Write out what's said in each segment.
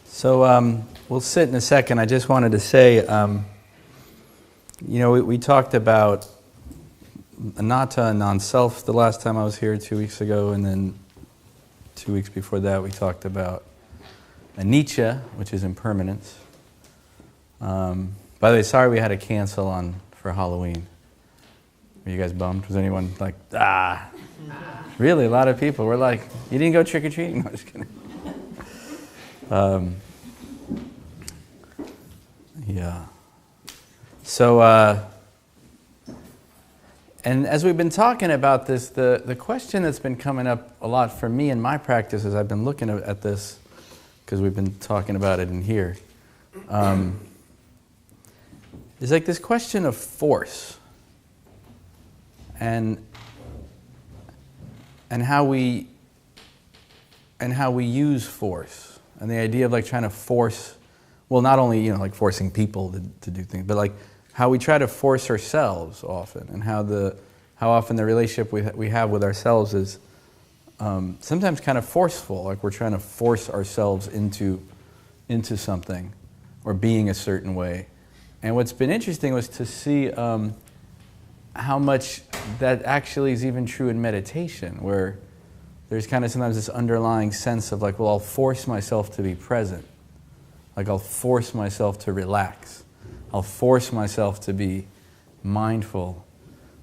So we'll sit in a second. I just wanted to say, we talked about anatta and non-self the last time I was here 2 weeks ago, and then 2 weeks before that we talked about anicca, which is impermanence. By the way, sorry we had to cancel for Halloween. Were you guys bummed? Was anyone like, Really? A lot of people were like, you didn't go trick-or-treating? No, I'm just kidding. Yeah. So, and as we've been talking about this, the question that's been coming up a lot for me in my practice as I've been looking at this, because we've been talking about it in here, is like this question of force and how we use force, and the idea of like trying to force, well, not only like forcing people to do things, but like how we try to force ourselves often, and how often the relationship we have with ourselves is sometimes kind of forceful, like we're trying to force ourselves into something or being a certain way. And what's been interesting was to see how much that actually is even true in meditation, where there's kind of sometimes this underlying sense of like, well, I'll force myself to be present. Like I'll force myself to relax. I'll force myself to be mindful,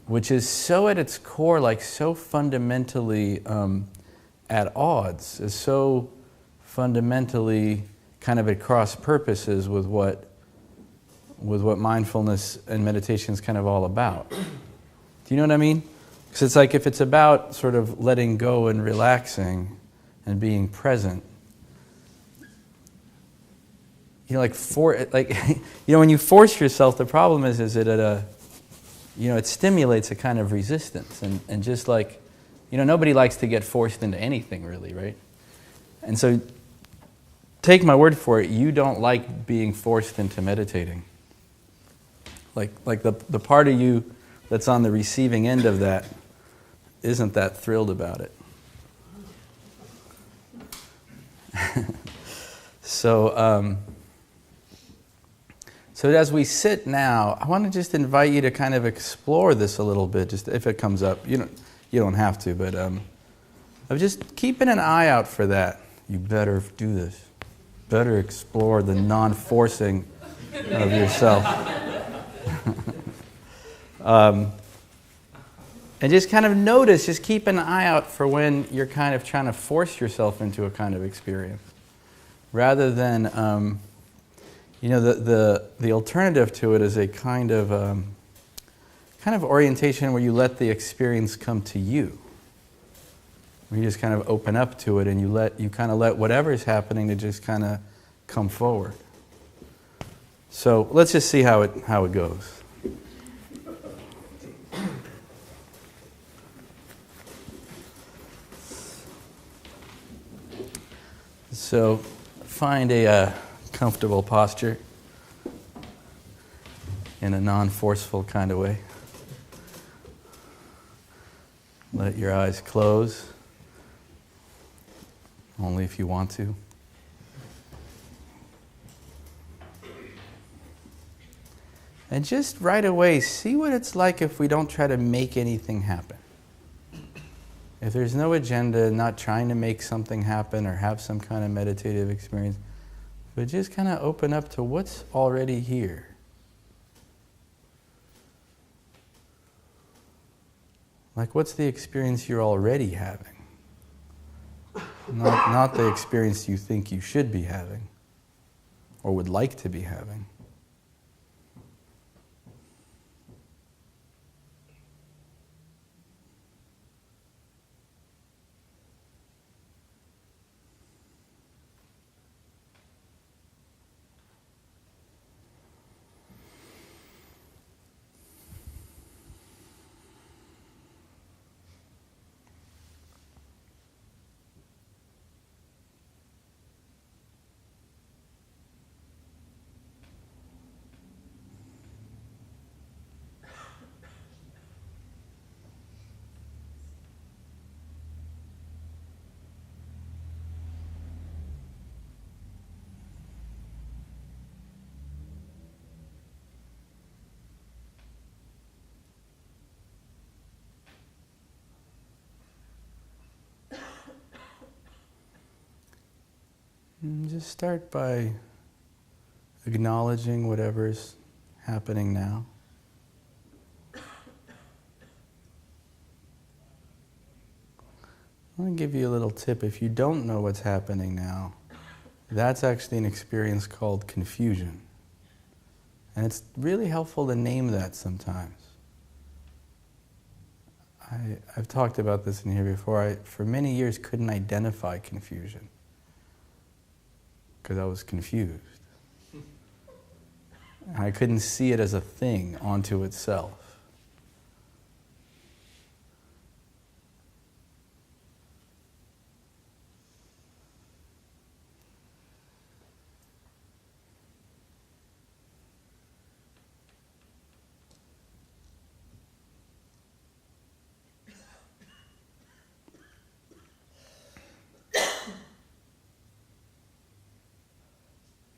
which is so at its core, like so fundamentally at odds, is so fundamentally kind of at cross purposes with what mindfulness and meditation is kind of all about. Do you know what I mean? Because it's like if it's about sort of letting go and relaxing and being present, when you force yourself, the problem is that it stimulates a kind of resistance, and just like, nobody likes to get forced into anything really, right? And so, take my word for it, you don't like being forced into meditating. Like the part of you that's on the receiving end of that isn't that thrilled about it. So as we sit now, I want to just invite you to kind of explore this a little bit, just if it comes up. You don't have to, but of just keeping an eye out for that. You better do this. Better explore the non-forcing of yourself. And just kind of notice, just keep an eye out for when you're kind of trying to force yourself into a kind of experience, rather than, the alternative to it is a kind of orientation where you let the experience come to you. Where you just kind of open up to it, and you kind of let whatever is happening to just kind of come forward. So let's just see how it goes. So find a comfortable posture in a non-forceful kind of way. Let your eyes close, only if you want to. And just right away, see what it's like if we don't try to make anything happen. If there's no agenda, not trying to make something happen or have some kind of meditative experience, but just kind of open up to what's already here. Like, what's the experience you're already having? Not the experience you think you should be having or would like to be having. And just start by acknowledging whatever's happening now. I'm going to give you a little tip. If you don't know what's happening now, that's actually an experience called confusion. And it's really helpful to name that sometimes. I've talked about this in here before. I, for many years, couldn't identify confusion because I was confused. And I couldn't see it as a thing onto itself.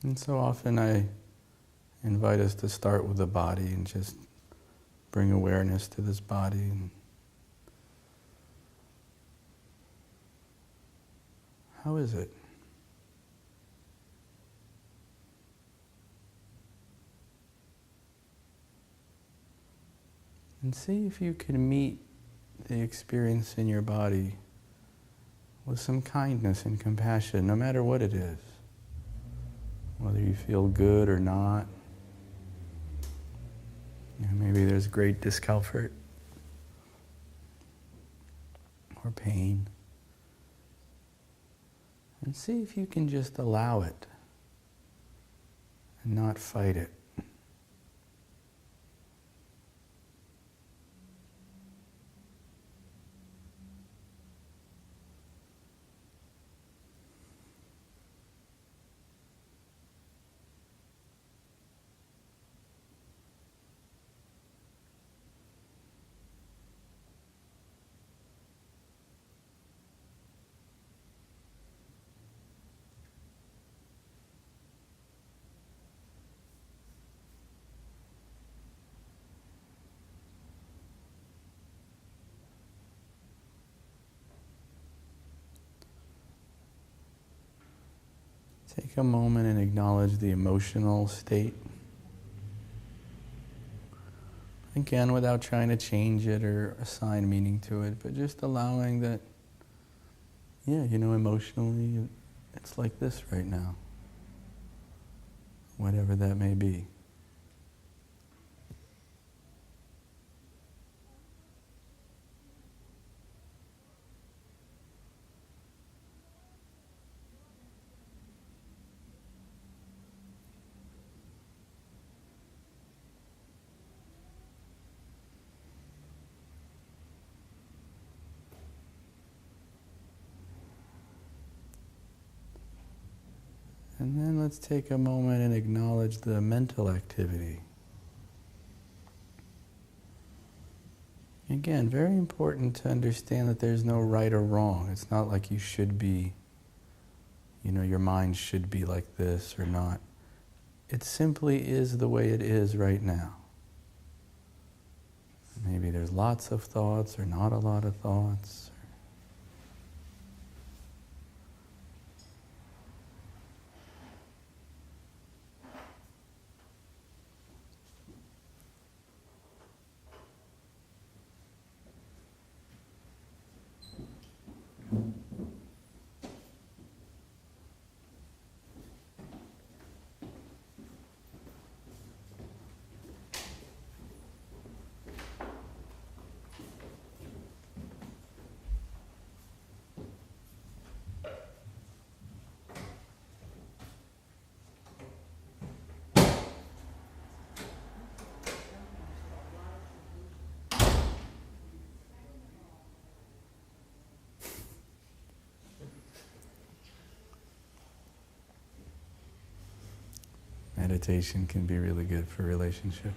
And so often I invite us to start with the body and just bring awareness to this body. And how is it? And see if you can meet the experience in your body with some kindness and compassion, no matter what it is. Whether you feel good or not. Maybe there's great discomfort or pain. And see if you can just allow it and not fight it. Take a moment and acknowledge the emotional state. Again, without trying to change it or assign meaning to it, but just allowing that, emotionally, it's like this right now. Whatever that may be. And then let's take a moment and acknowledge the mental activity. Again, very important to understand that there's no right or wrong. It's not like you should be, your mind should be like this or not. It simply is the way it is right now. Maybe there's lots of thoughts or not a lot of thoughts. Meditation can be really good for relationships.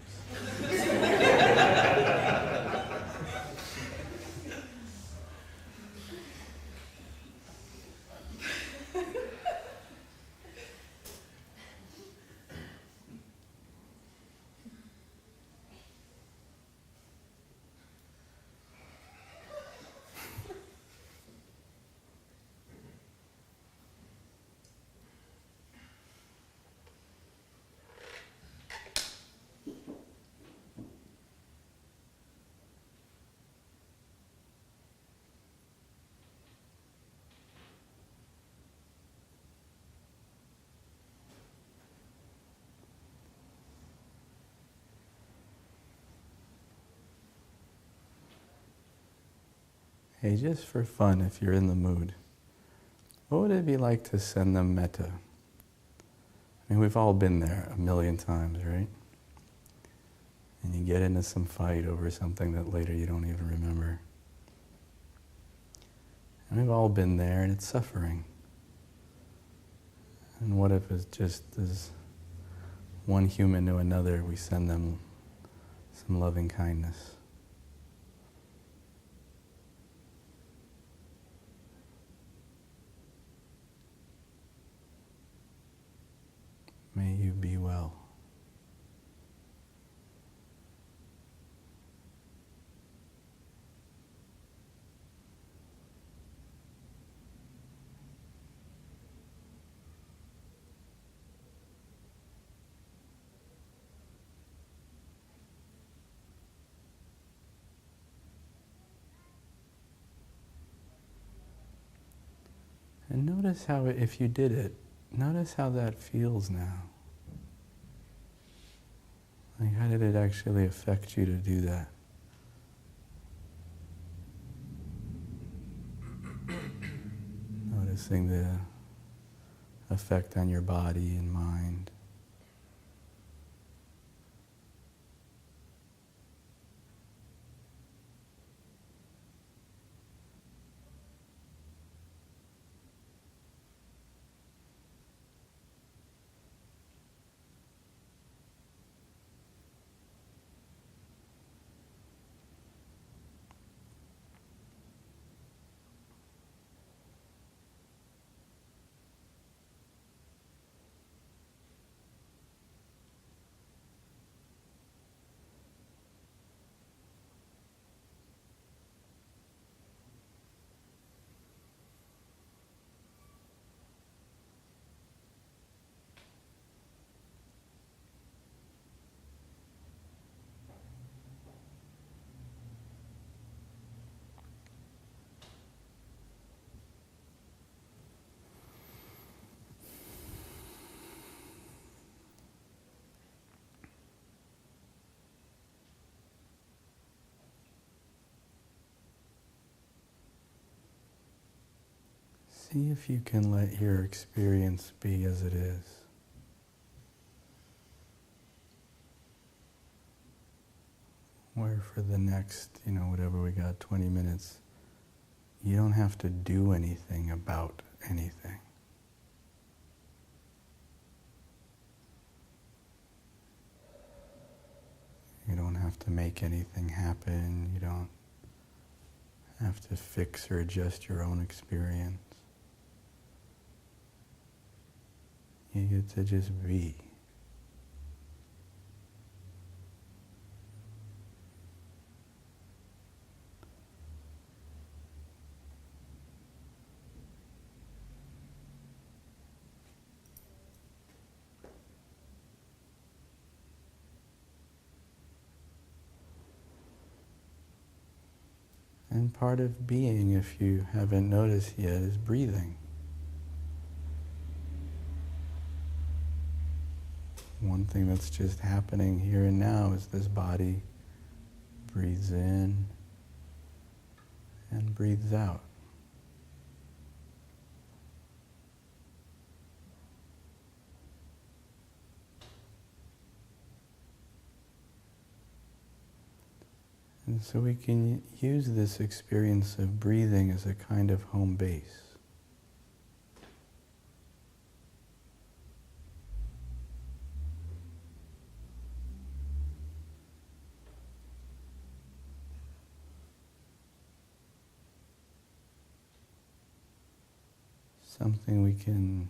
Hey, just for fun, if you're in the mood, what would it be like to send them metta? I mean, we've all been there a million times, right? And you get into some fight over something that later you don't even remember. And we've all been there, and it's suffering. And what if it's just as one human to another, we send them some loving kindness? May you be well. And notice how, if you did it, notice how that feels now. Like, how did it actually affect you to do that? Noticing the effect on your body and mind. See if you can let your experience be as it is. Where for the next, whatever we got, 20 minutes, you don't have to do anything about anything. You don't have to make anything happen. You don't have to fix or adjust your own experience. You get to just be. And part of being, if you haven't noticed yet, is breathing. One thing that's just happening here and now is this body breathes in and breathes out. And so we can use this experience of breathing as a kind of home base. Something we can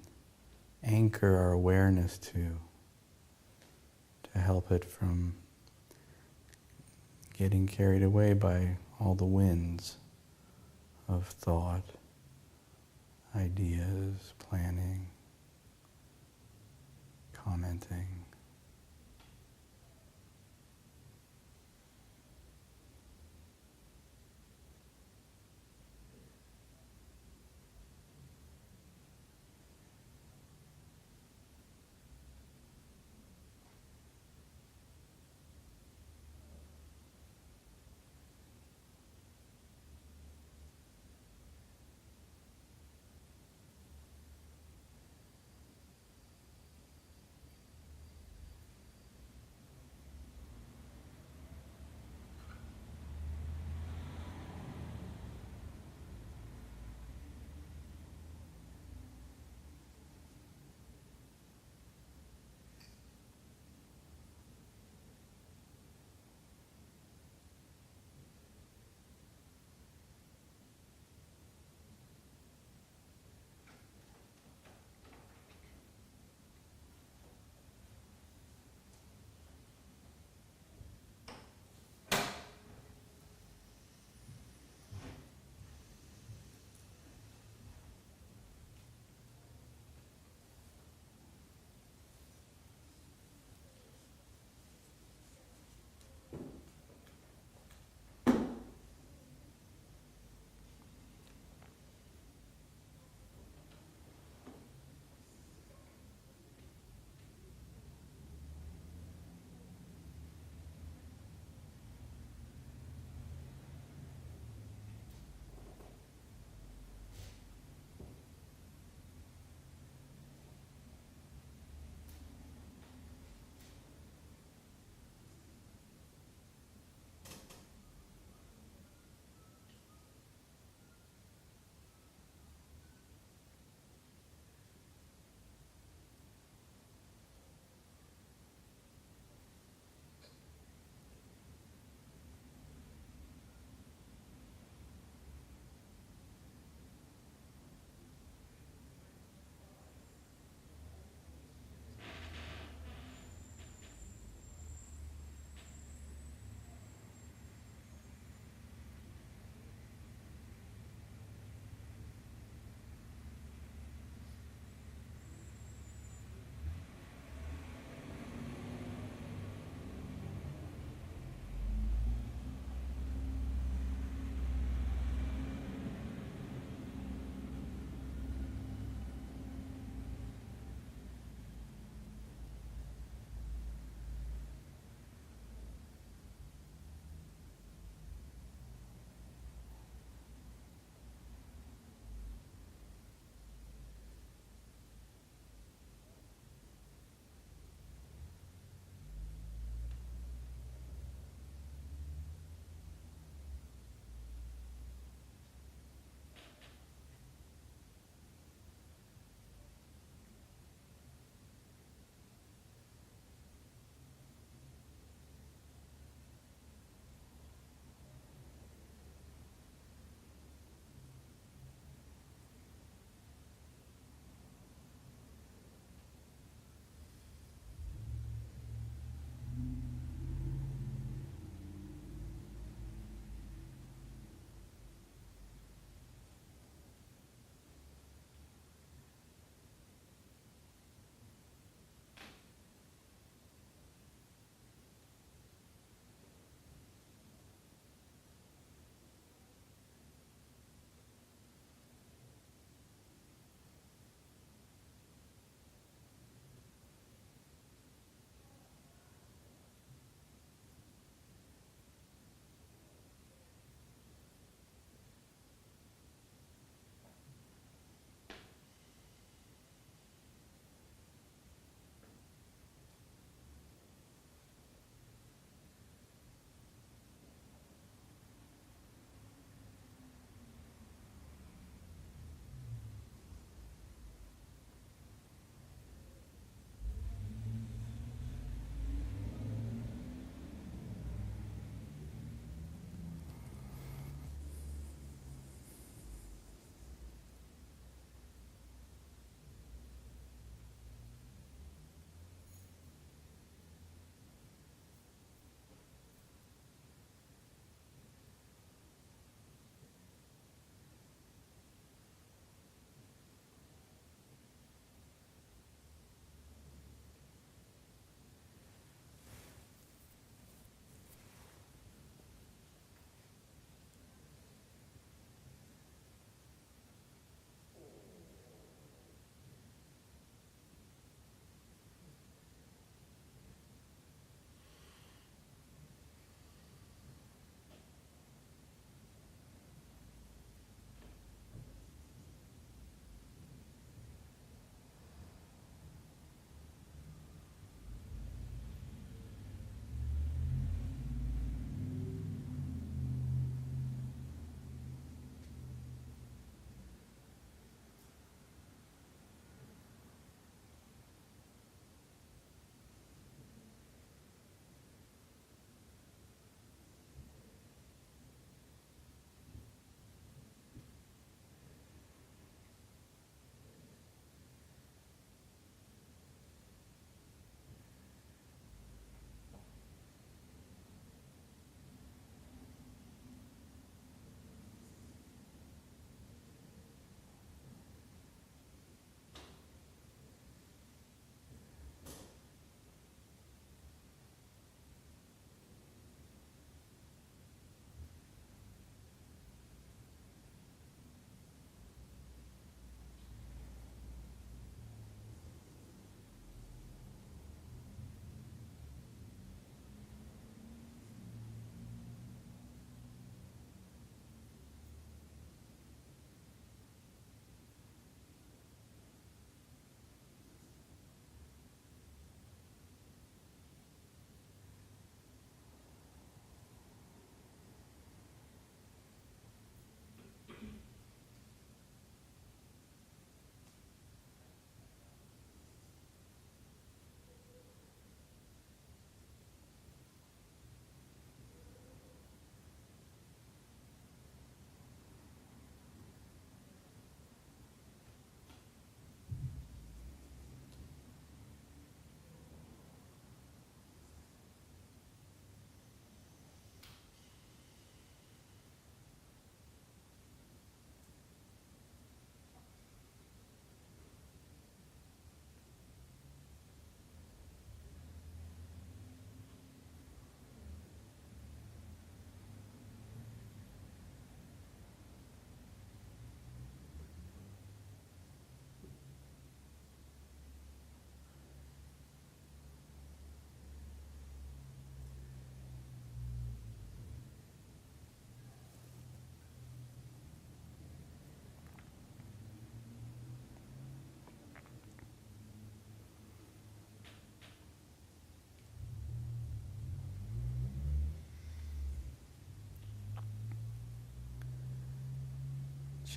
anchor our awareness to help it from getting carried away by all the winds of thought, ideas, planning, commenting.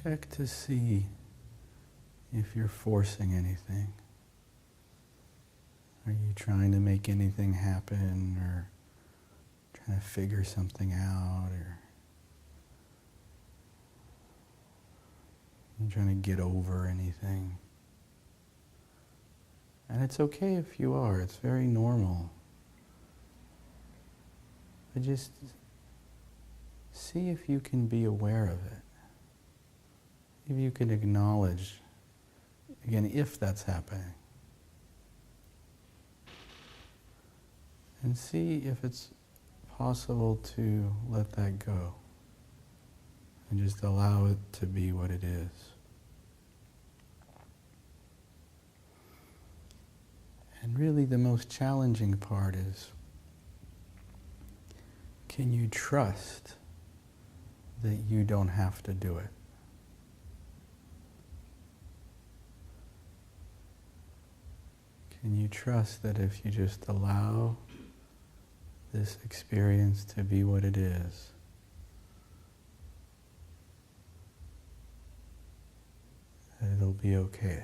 check to see if you're forcing anything. Are you trying to make anything happen, or trying to figure something out, or you trying to get over anything? And it's okay if you are, it's very normal. But just see if you can be aware of it. If you can acknowledge, again, if that's happening. And see if it's possible to let that go. And just allow it to be what it is. And really the most challenging part is, can you trust that you don't have to do it? Can you trust that if you just allow this experience to be what it is, that it'll be okay?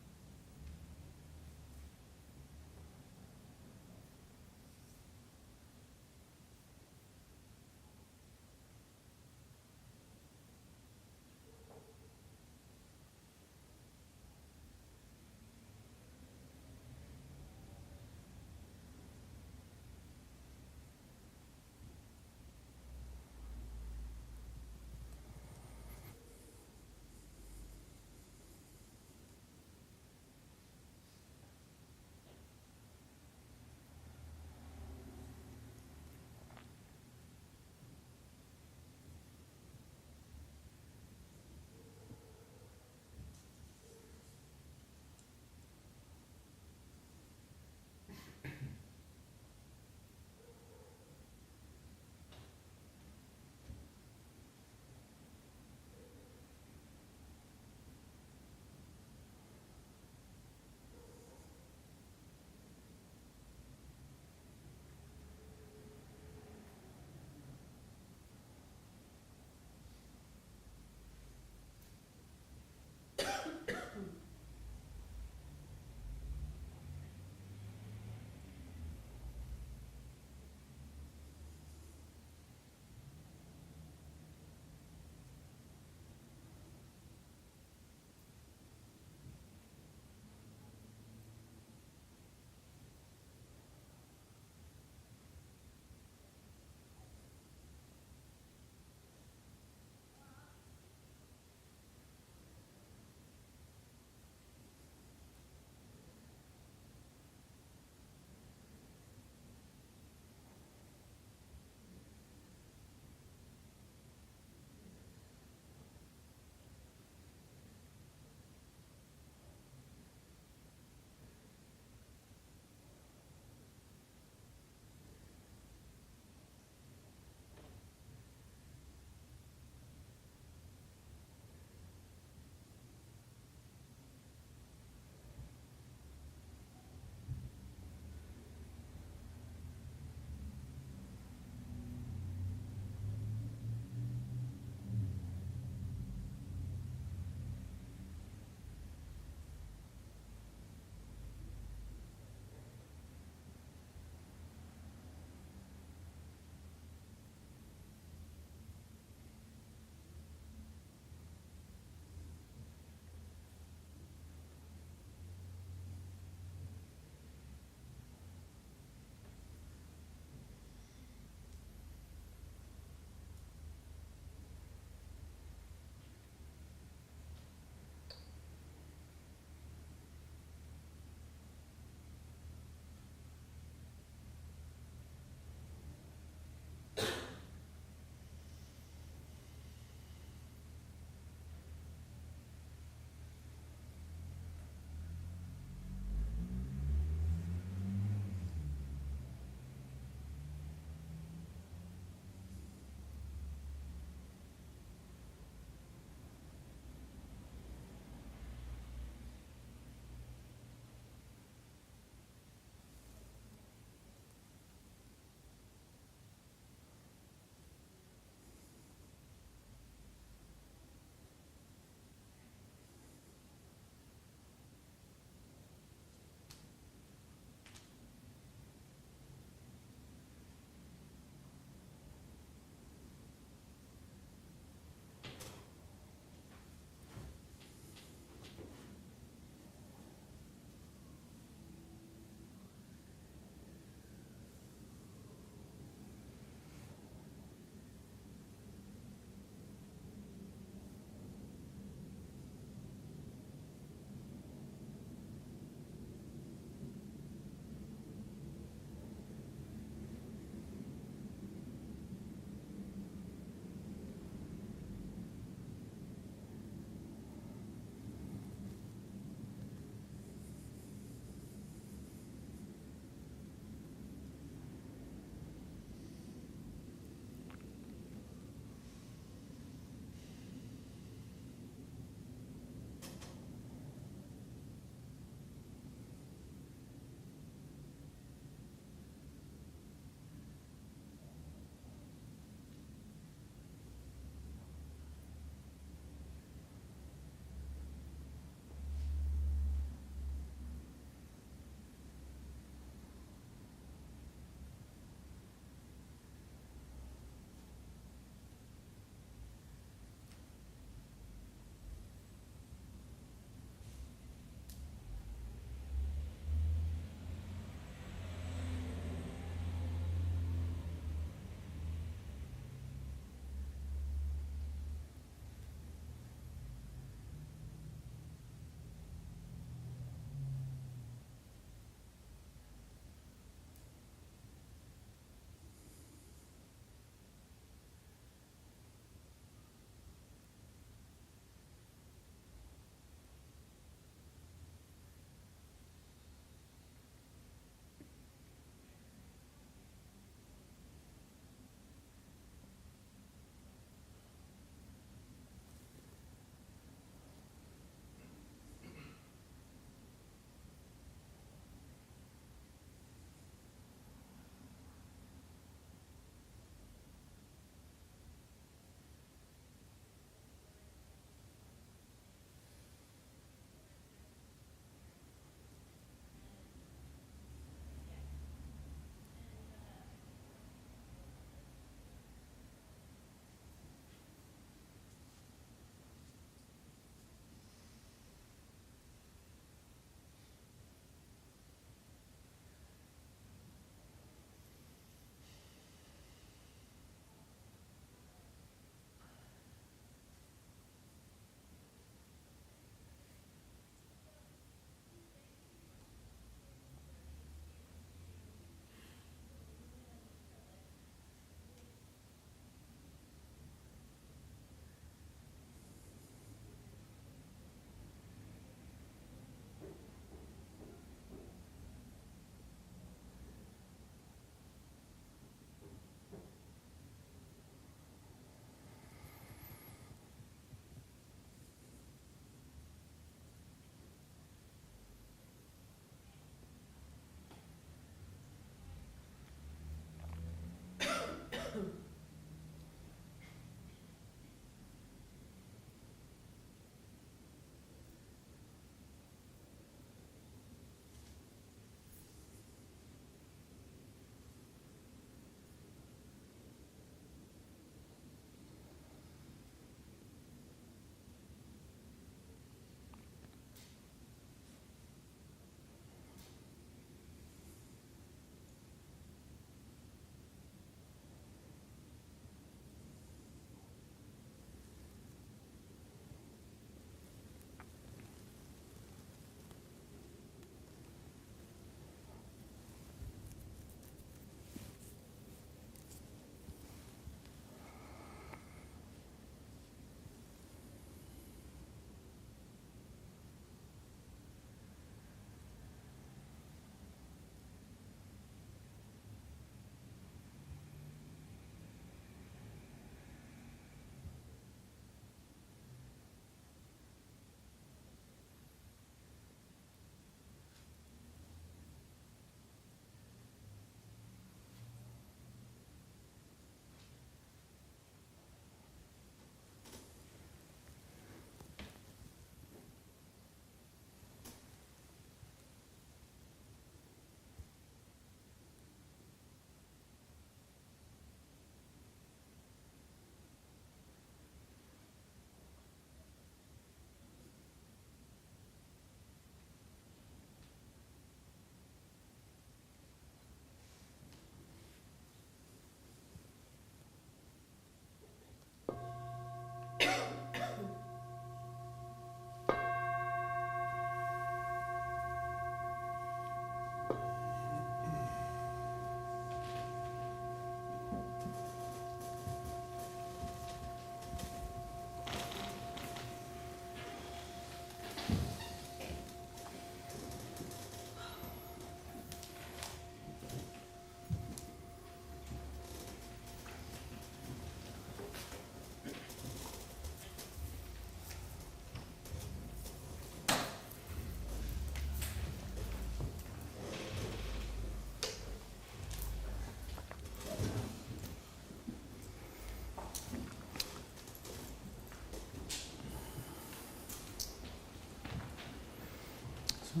So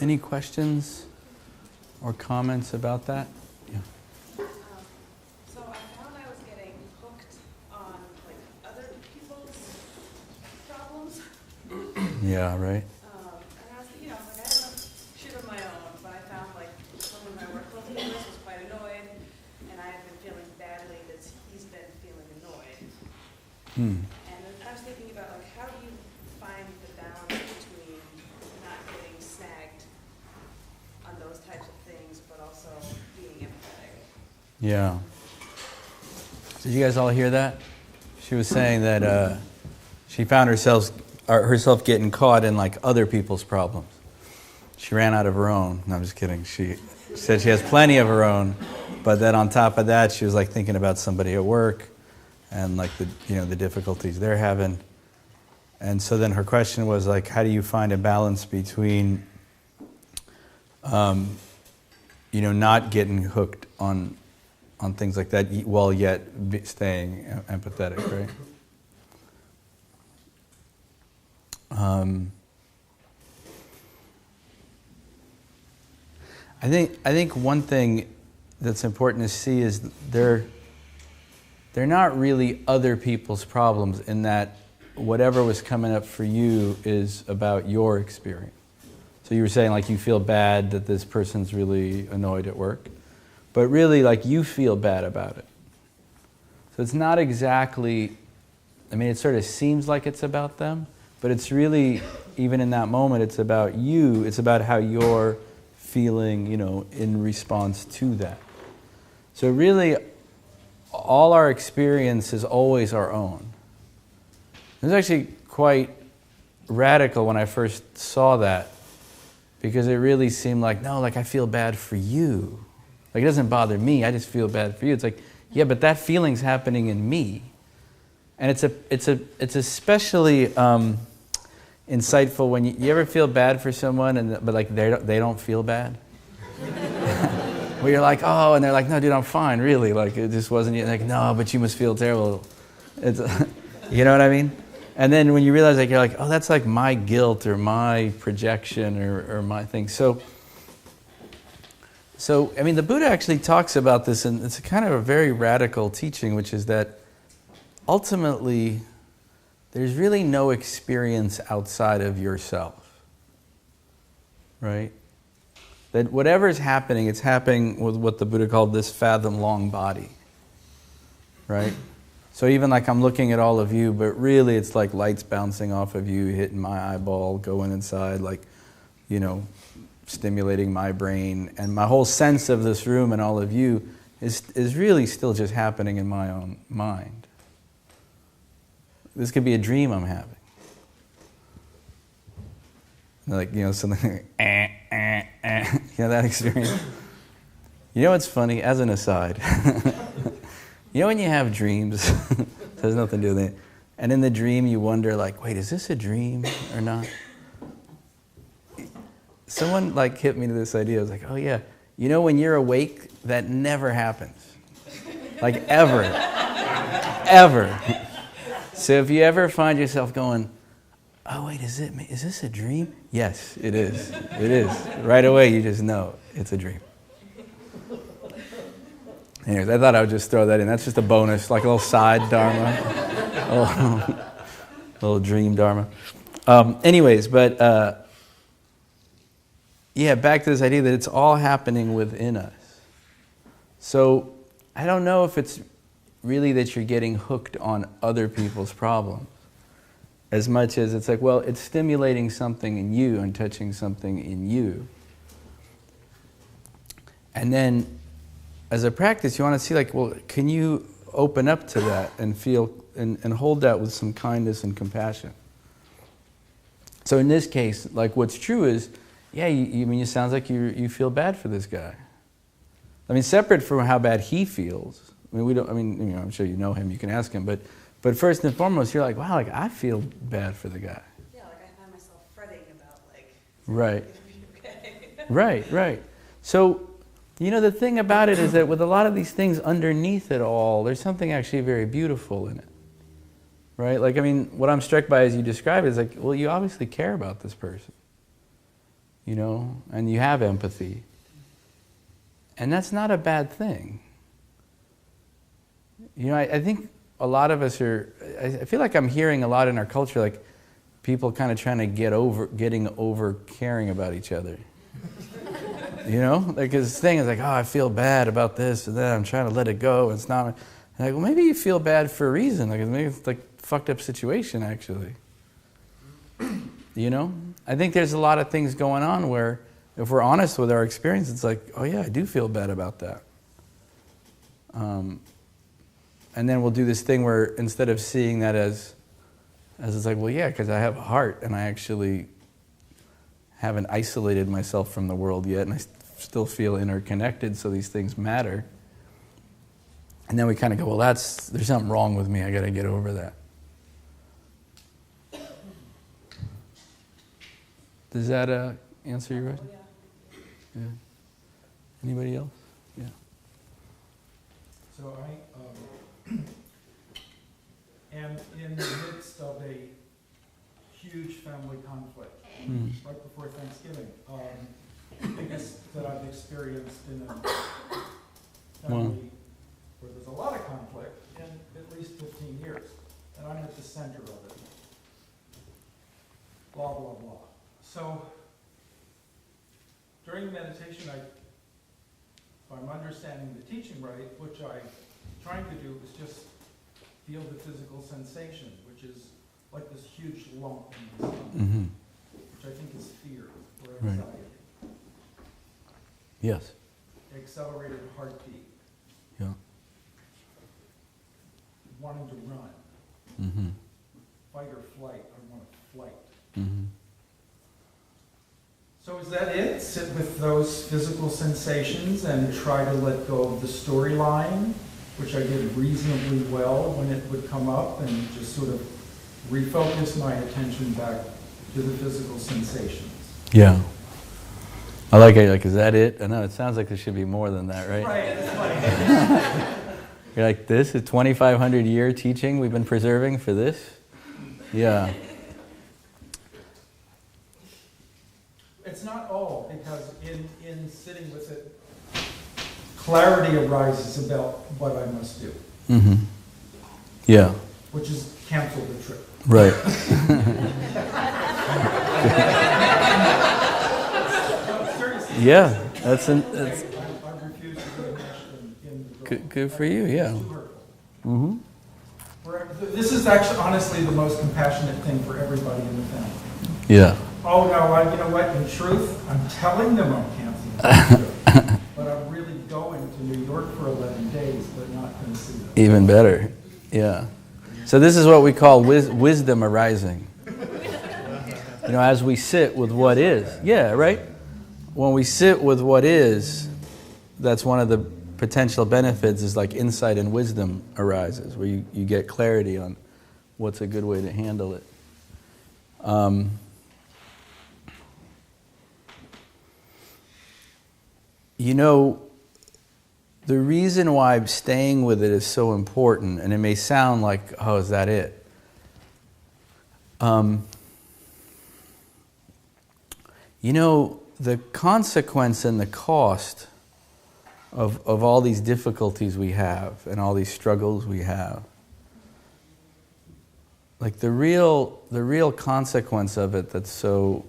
any questions or comments about that? Yeah. So I found I was getting hooked on like other people's problems. Yeah, right. And I was, like I had enough shit of my own, but I found like someone I work closely with was quite annoyed, and I have been feeling badly that he's been feeling annoyed. Hmm. And then I was thinking about like how do you find the balance between not getting snagged on those types of things, but also being empathetic. Yeah. Did you guys all hear that? She was saying that she found herself getting caught in like other people's problems. She ran out of her own. No, I'm just kidding. She said she has plenty of her own, but then on top of that, she was like thinking about somebody at work and like the difficulties they're having. And so then her question was like, how do you find a balance between not getting hooked on things like that while yet staying empathetic, right? I think one thing that's important to see is they're not really other people's problems in that whatever was coming up for you is about your experience. So you were saying like you feel bad that this person's really annoyed at work, but really like you feel bad about it. So it's not exactly, it sort of seems like it's about them, but it's really, even in that moment, it's about you. It's about how you're feeling, in response to that. So really, all our experience is always our own. It was actually quite radical when I first saw that, because it really seemed like, no, like I feel bad for you. Like it doesn't bother me, I just feel bad for you. It's like, yeah, but that feeling's happening in me. And it's especially insightful when you ever feel bad for someone, but like they don't feel bad. Where you're like, oh, and they're like, no, dude, I'm fine, really. Like it just wasn't you. Like, no, but you must feel terrible. It's, you know what I mean? And then when you realize, like, you're like, oh, that's like my guilt or my projection or my thing. So the Buddha actually talks about this, and it's kind of a very radical teaching, which is that ultimately, there's really no experience outside of yourself, right? That whatever's happening, it's happening with what the Buddha called this fathom-long body, right? So even like I'm looking at all of you, but really it's like lights bouncing off of you, hitting my eyeball, going inside, like, stimulating my brain. And my whole sense of this room and all of you is really still just happening in my own mind. This could be a dream I'm having. Like, something like, that experience. You know what's funny, as an aside? When you have dreams, there's nothing to do with it, and in the dream you wonder, like, wait, is this a dream or not? Someone like hit me to this idea. I was like, oh yeah, when you're awake, that never happens. Like ever. Ever. So if you ever find yourself going, oh wait, is this a dream? Yes, it is. It is. Right away you just know it's a dream. Anyways, I thought I would just throw that in. That's just a bonus, like a little side Dharma. a little dream Dharma. Back to this idea that it's all happening within us. So I don't know if it's really that you're getting hooked on other people's problems, as much as it's like, well, it's stimulating something in you and touching something in you. And then, as a practice, you want to see, like, well, can you open up to that and feel and hold that with some kindness and compassion? So in this case, like, what's true is, yeah, it sounds like you feel bad for this guy. Separate from how bad he feels. I'm sure you know him, you can ask him, but first and foremost, you're like, wow, like, I feel bad for the guy. Yeah, like I find myself fretting about, like, right. Okay. Right. So, the thing about it is that with a lot of these things underneath it all, there's something actually very beautiful in it. Right? Like, what I'm struck by as you describe it is like, well, you obviously care about this person. and you have empathy. And that's not a bad thing. I think a lot of us I feel like I'm hearing a lot in our culture, like people kind of trying to getting over caring about each other. Like this thing is like, oh, I feel bad about this, and then I'm trying to let it go. It's not, like, well, maybe you feel bad for a reason. Like maybe it's like a fucked up situation, actually. I think there's a lot of things going on where, if we're honest with our experience, it's like, oh yeah, I do feel bad about that. And then we'll do this thing where instead of seeing that as it's like, well, yeah, because I have a heart and I actually haven't isolated myself from the world yet, and I still feel interconnected, so these things matter. And then we kind of go, well, there's something wrong with me. I got to get over that. Does that answer your question? Yeah. Anybody else? Yeah. So I am in the midst of a huge family conflict right before Thanksgiving. Biggest that I've experienced in a family where there's a lot of conflict in at least 15 years. And I'm at the center of it. Blah, blah, blah. So during meditation, if I'm understanding the teaching right, which I'm trying to do is just feel the physical sensation, which is like this huge lump in the stomach, which I think is fear or anxiety. Right. Yes. Accelerated heartbeat. Yeah. Wanting to run. Mm-hmm. Fight or flight. I want to flight. Mm-hmm. So is that it? Sit with those physical sensations and try to let go of the storyline, which I did reasonably well when it would come up, and just sort of refocus my attention back to the physical sensations. Yeah. I like it. Like, is that it? I know it sounds like there should be more than that, right? Right, it's funny. You're like, this is 2,500 year teaching we've been preserving for this? Yeah. It's not all, because in sitting with it, clarity arises about what I must do. Mm-hmm. Yeah. Which is cancel the trip. Right. No, seriously. Yeah, that's I refuse to be enmeshed in the good for you. Yeah. It's too hurtful. Mm-hmm. This is actually, honestly, the most compassionate thing for everybody in the family. Yeah. Oh no, you know what? In truth, I'm telling them I'm canceling the trip, but I'm really going to New York for 11 days, but not going to see them. Even better. Yeah. So this is what we call wisdom arising. As we sit with what is. Yeah, right? When we sit with what is, that's one of the potential benefits, is like insight and wisdom arises, where you get clarity on what's a good way to handle it. The reason why staying with it is so important, and it may sound like, oh, is that it? The consequence and the cost of all these difficulties we have and all these struggles we have, like the real consequence of it that's so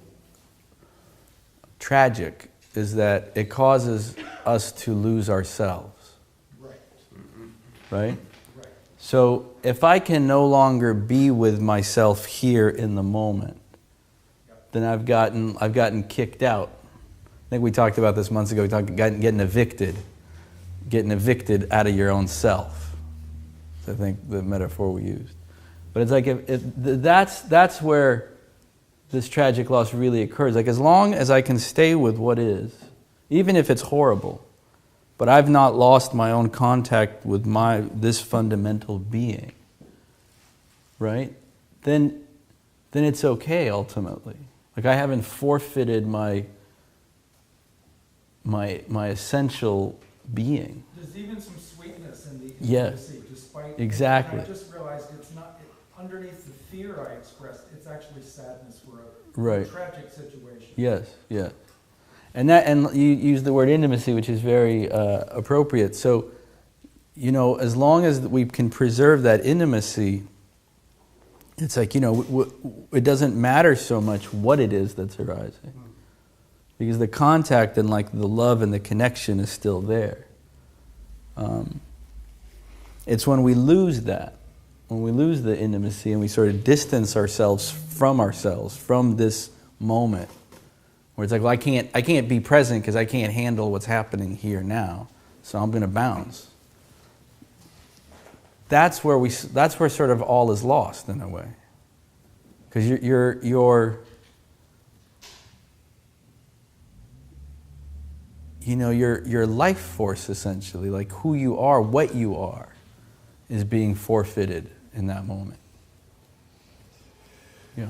tragic is that it causes us to lose ourselves. Right. Right? Right. So if I can no longer be with myself here in the moment, then I've gotten kicked out. I think we talked about this months ago. We talked about getting evicted out of your own self. So I think the metaphor we used. But it's like if that's where this tragic loss really occurs. Like, as long as I can stay with what is, even if it's horrible, but I've not lost my own contact with this fundamental being, right? Then it's okay ultimately. Like, I haven't forfeited my essential being. There's even some sweetness in the Yes, intimacy, despite. exactly. I just realized it's not. underneath the fear I expressed, it's actually sadness for a Right. tragic situation. Yes, yeah. And you use the word intimacy, which is very appropriate. So, as long as we can preserve that intimacy, it's like, it doesn't matter so much what it is that's arising. Because the contact and like the love and the connection is still there. It's when we lose that, when we lose the intimacy and we sort of distance ourselves, from this moment, where it's like, well, I can't be present because I can't handle what's happening here now, so I'm going to bounce. That's where sort of all is lost in a way, because your life force, essentially, like who you are, what you are, is being forfeited in that moment. Yeah.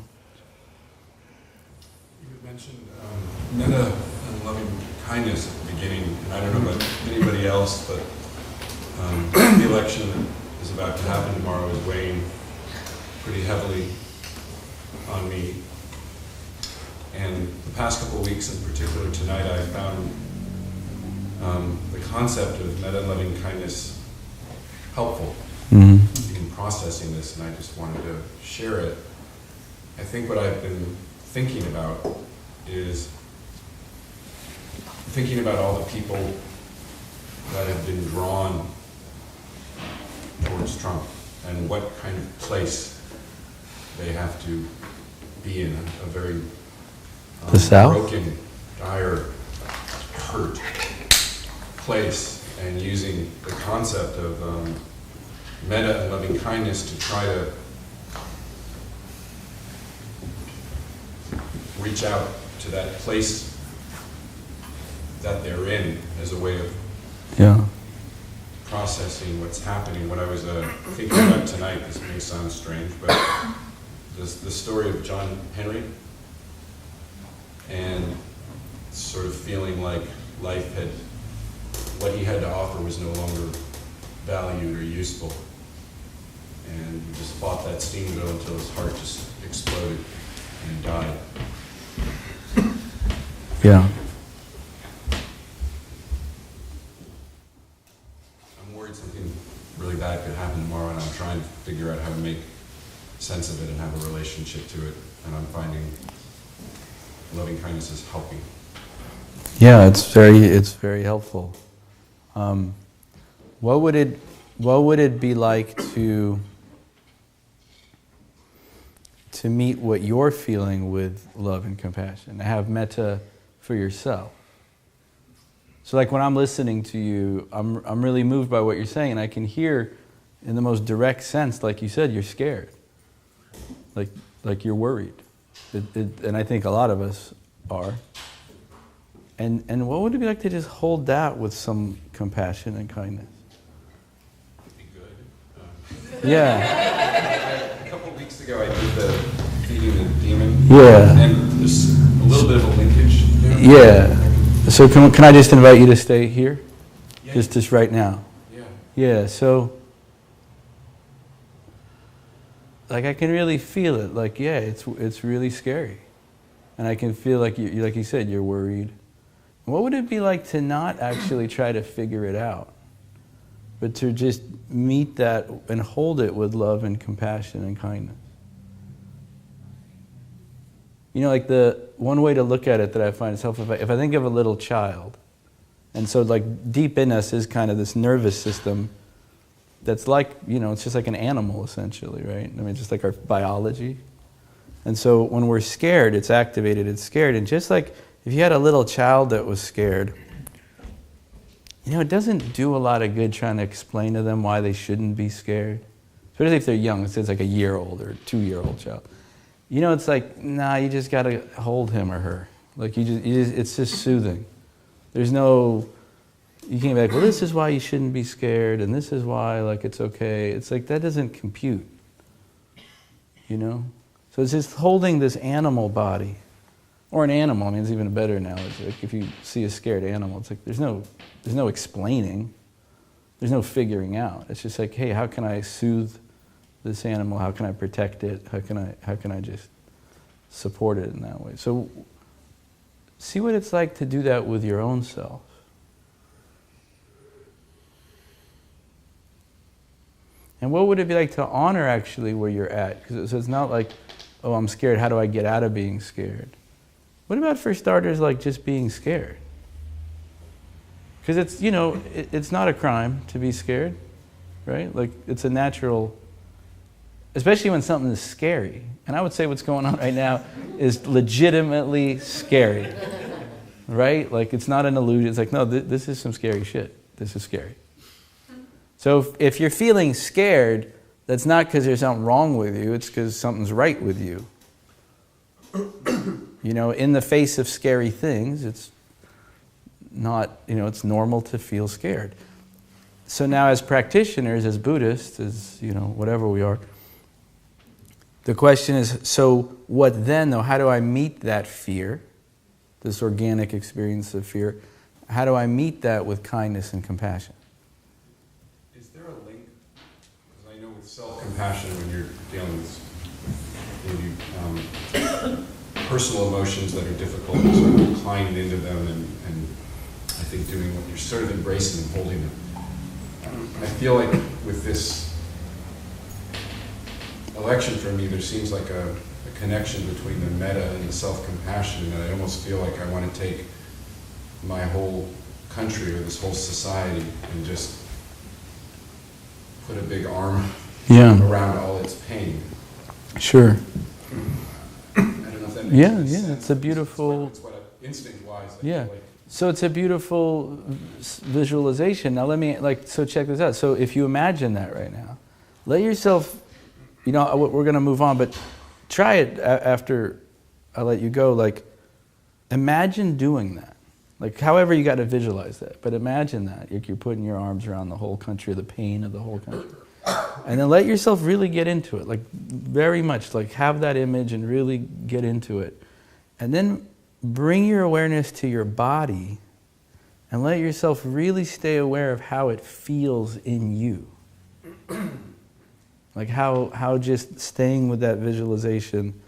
You mentioned metta and loving kindness at the beginning, and I don't know about anybody else, but the election that is about to happen tomorrow is weighing pretty heavily on me. And the past couple of weeks, in particular tonight, I found the concept of metta and loving kindness helpful in processing this, and I just wanted to share it. I think what I've been thinking about is thinking about all the people that have been drawn towards Trump and what kind of place they have to be in, a very The South? broken, dire, hurt place, and using the concept of metta and loving kindness to try to reach out to that place that they're in as a way of processing what's happening. What I was thinking about tonight, this may sound strange, but the story of John Henry, and sort of feeling like life what he had to offer was no longer valued or useful. And he just fought that steamboat until his heart just exploded and died. Yeah. I'm worried something really bad could happen tomorrow, and I'm trying to figure out how to make sense of it and have a relationship to it. And I'm finding loving kindness is helping. Yeah, it's very helpful. What would it be like to meet what you're feeling with love and compassion, to have metta for yourself? So like when I'm listening to you, I'm really moved by what you're saying, and I can hear in the most direct sense, like you said, you're scared. Like you're worried. And I think a lot of us are. And what would it be like to just hold that with some compassion and kindness? Be good. Yeah. A couple of weeks ago, I did the feeding the demon. Yeah. And there's a little bit of a linkage there. Yeah. So can I just invite you to stay here? Yeah. Just right now. Yeah. Yeah, so like I can really feel it. Like, yeah, it's really scary. And I can feel like you said, you're worried. What would it be like to not actually try to figure it out, but to just meet that and hold it with love and compassion and kindness? Like the one way to look at it that I find is helpful, if I think of a little child, and so like deep in us is kind of this nervous system that's like, it's just like an animal essentially, right? I mean, just like our biology. And so when we're scared, it's activated, it's scared. And just like if you had a little child that was scared, it doesn't do a lot of good trying to explain to them why they shouldn't be scared. Especially if they're young, it's like a year-old or 2-year-old child. It's like, nah, you just got to hold him or her. Like it's just soothing. There's no, you can't be like, well, this is why you shouldn't be scared, and this is why, like, it's okay. It's like, that doesn't compute, So it's just holding this animal body, or an animal. I mean, it's even a better analogy. Like if you see a scared animal, it's like there's no explaining, there's no figuring out. It's just like, hey, how can I soothe this animal? How can I protect it? How can I just support it in that way? So see what it's like to do that with your own self. And what would it be like to honor actually where you're at? Because it's not like, oh, I'm scared, how do I get out of being scared? What about, for starters, like just being scared? Because it's, it's not a crime to be scared, right? Like, it's a natural, especially when something is scary. And I would say what's going on right now is legitimately scary, right? Like, it's not an illusion. It's like, no, this is some scary shit. This is scary. So if you're feeling scared, that's not because there's something wrong with you, it's because something's right with you. In the face of scary things, it's not, it's normal to feel scared. So now as practitioners, as Buddhists, as, whatever we are, the question is, so what then, though? How do I meet that fear, this organic experience of fear? How do I meet that with kindness and compassion? Self-compassion when you're dealing with personal emotions that are difficult, and sort of inclining into them, and I think doing what you're sort of embracing and holding them. I feel like with this election for me, there seems like a connection between the metta and the self-compassion, and I almost feel like I want to take my whole country or this whole society and just put a big arm around all its pain. Sure. I don't know if that makes sense. It's a beautiful... It's what instinct-wise, I yeah. feel like. So it's a beautiful visualization. Now let me, so check this out. So if you imagine that right now, let yourself, we're going to move on, but try it after I let you go. Imagine doing that. However you got to visualize that, but imagine that. You're putting your arms around the whole country, the pain of the whole country. And then let yourself really get into it, very much, have that image and really get into it. And then bring your awareness to your body and let yourself really stay aware of how it feels in you. How just staying with that visualization,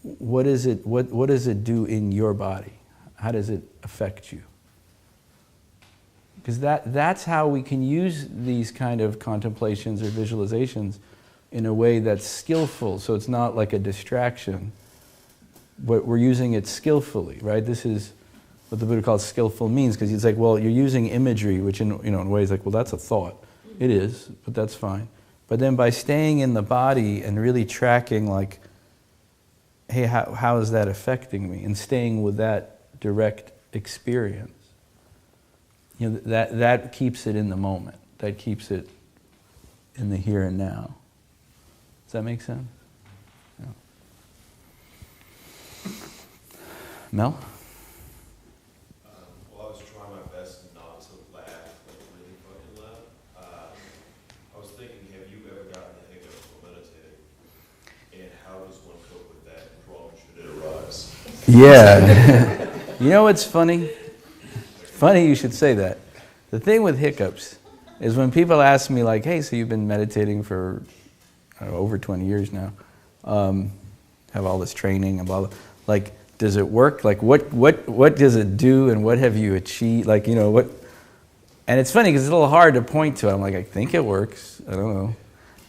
what does it do in your body? How does it affect you? Because that's how we can use these kind of contemplations or visualizations in a way that's skillful, so it's not like a distraction, but we're using it skillfully, right? This is what the Buddha calls skillful means, because it's you're using imagery, which in ways that's a thought. It is, but that's fine. But then by staying in the body and really tracking hey, how is that affecting me? And staying with that direct experience. That keeps it in the moment. That keeps it in the here and now. Does that make sense? Yeah. Mel? Well, I was trying my best not to laugh, really fucking loud. I was thinking, have you ever gotten the hiccups while meditating? And how does one cope with that problem should it arise? Yeah. What's funny? Funny you should say that. The thing with hiccups is when people ask me hey, so you've been meditating for over 20 years now, have all this training and blah, blah. Does it work? What does it do and what have you achieved? What? And it's funny because it's a little hard to point to it. I'm I think it works. I don't know.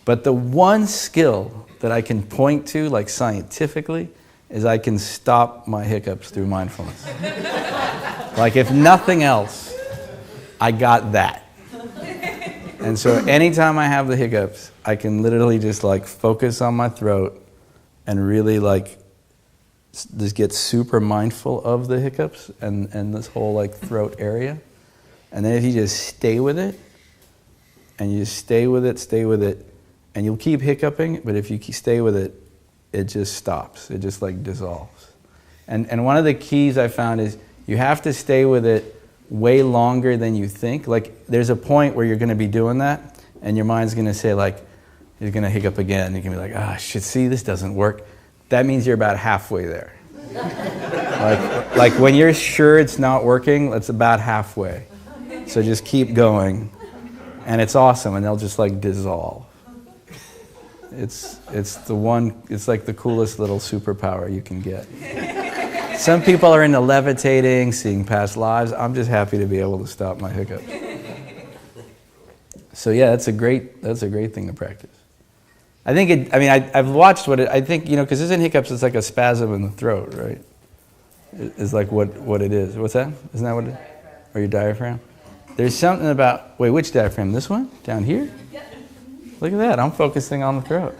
But the one skill that I can point to, scientifically, is I can stop my hiccups through mindfulness. If nothing else, I got that. And so anytime I have the hiccups, I can literally just focus on my throat and really just get super mindful of the hiccups and this whole throat area. And then if you just stay with it, and you stay with it, and you'll keep hiccuping, but if you stay with it, it just stops. It just dissolves. And one of the keys I found is you have to stay with it way longer than you think. There's a point where you're going to be doing that, and your mind's going to say you're going to hiccup again. You can be shit, see, this doesn't work. That means you're about halfway there. When you're sure it's not working, it's about halfway. So just keep going, and it's awesome, and they'll just dissolve. It's the one. It's like the coolest little superpower you can get. Some people are into levitating, seeing past lives. I'm just happy to be able to stop my hiccups. So yeah, that's a great thing to practice. I think I've watched I think, because isn't hiccups, it's like a spasm in the throat, right? Is like what it is. What's that? Isn't that what it is? Or your diaphragm? There's something about, wait, which diaphragm? This one? Down here? Look at that, I'm focusing on the throat.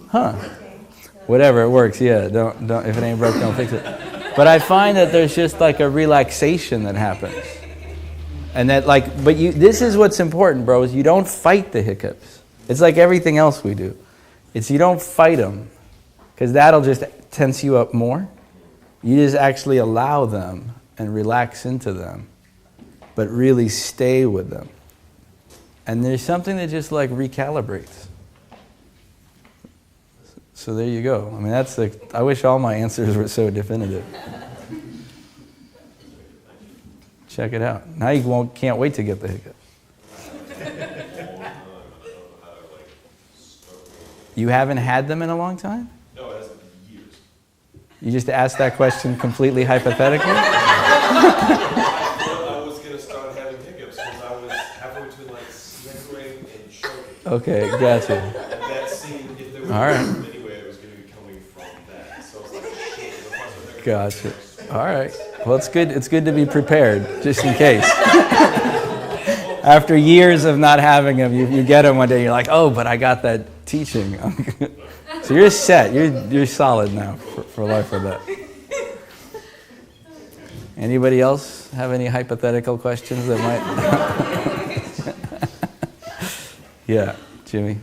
Huh. Whatever, it works, yeah. Don't if it ain't broke, don't fix it. But I find that there's just like a relaxation that happens. And that this is what's important, bro, is you don't fight the hiccups. It's like everything else we do. It's you don't fight them, because that'll just tense you up more. You just actually allow them and relax into them, but really stay with them. And there's something that just like recalibrates. So there you go. I mean, I wish all my answers were so definitive. Check it out. Now you can't wait to get the hiccups. You haven't had them in a long time? No, it hasn't been years. You just asked that question completely hypothetically? I was going to start having hiccups because I was halfway between like snickering and choking. Okay, gotcha. And that seemed, if there was All right. anyway, it was going to be coming from that. So I was like, shit. Gotcha. All right. Well, it's good. It's good to be prepared, just in case. After years of not having them, you get them one day. You're like, oh, but I got that teaching. So you're set. You're solid now for life with that. Anybody else have any hypothetical questions that might? Yeah, Jimmy.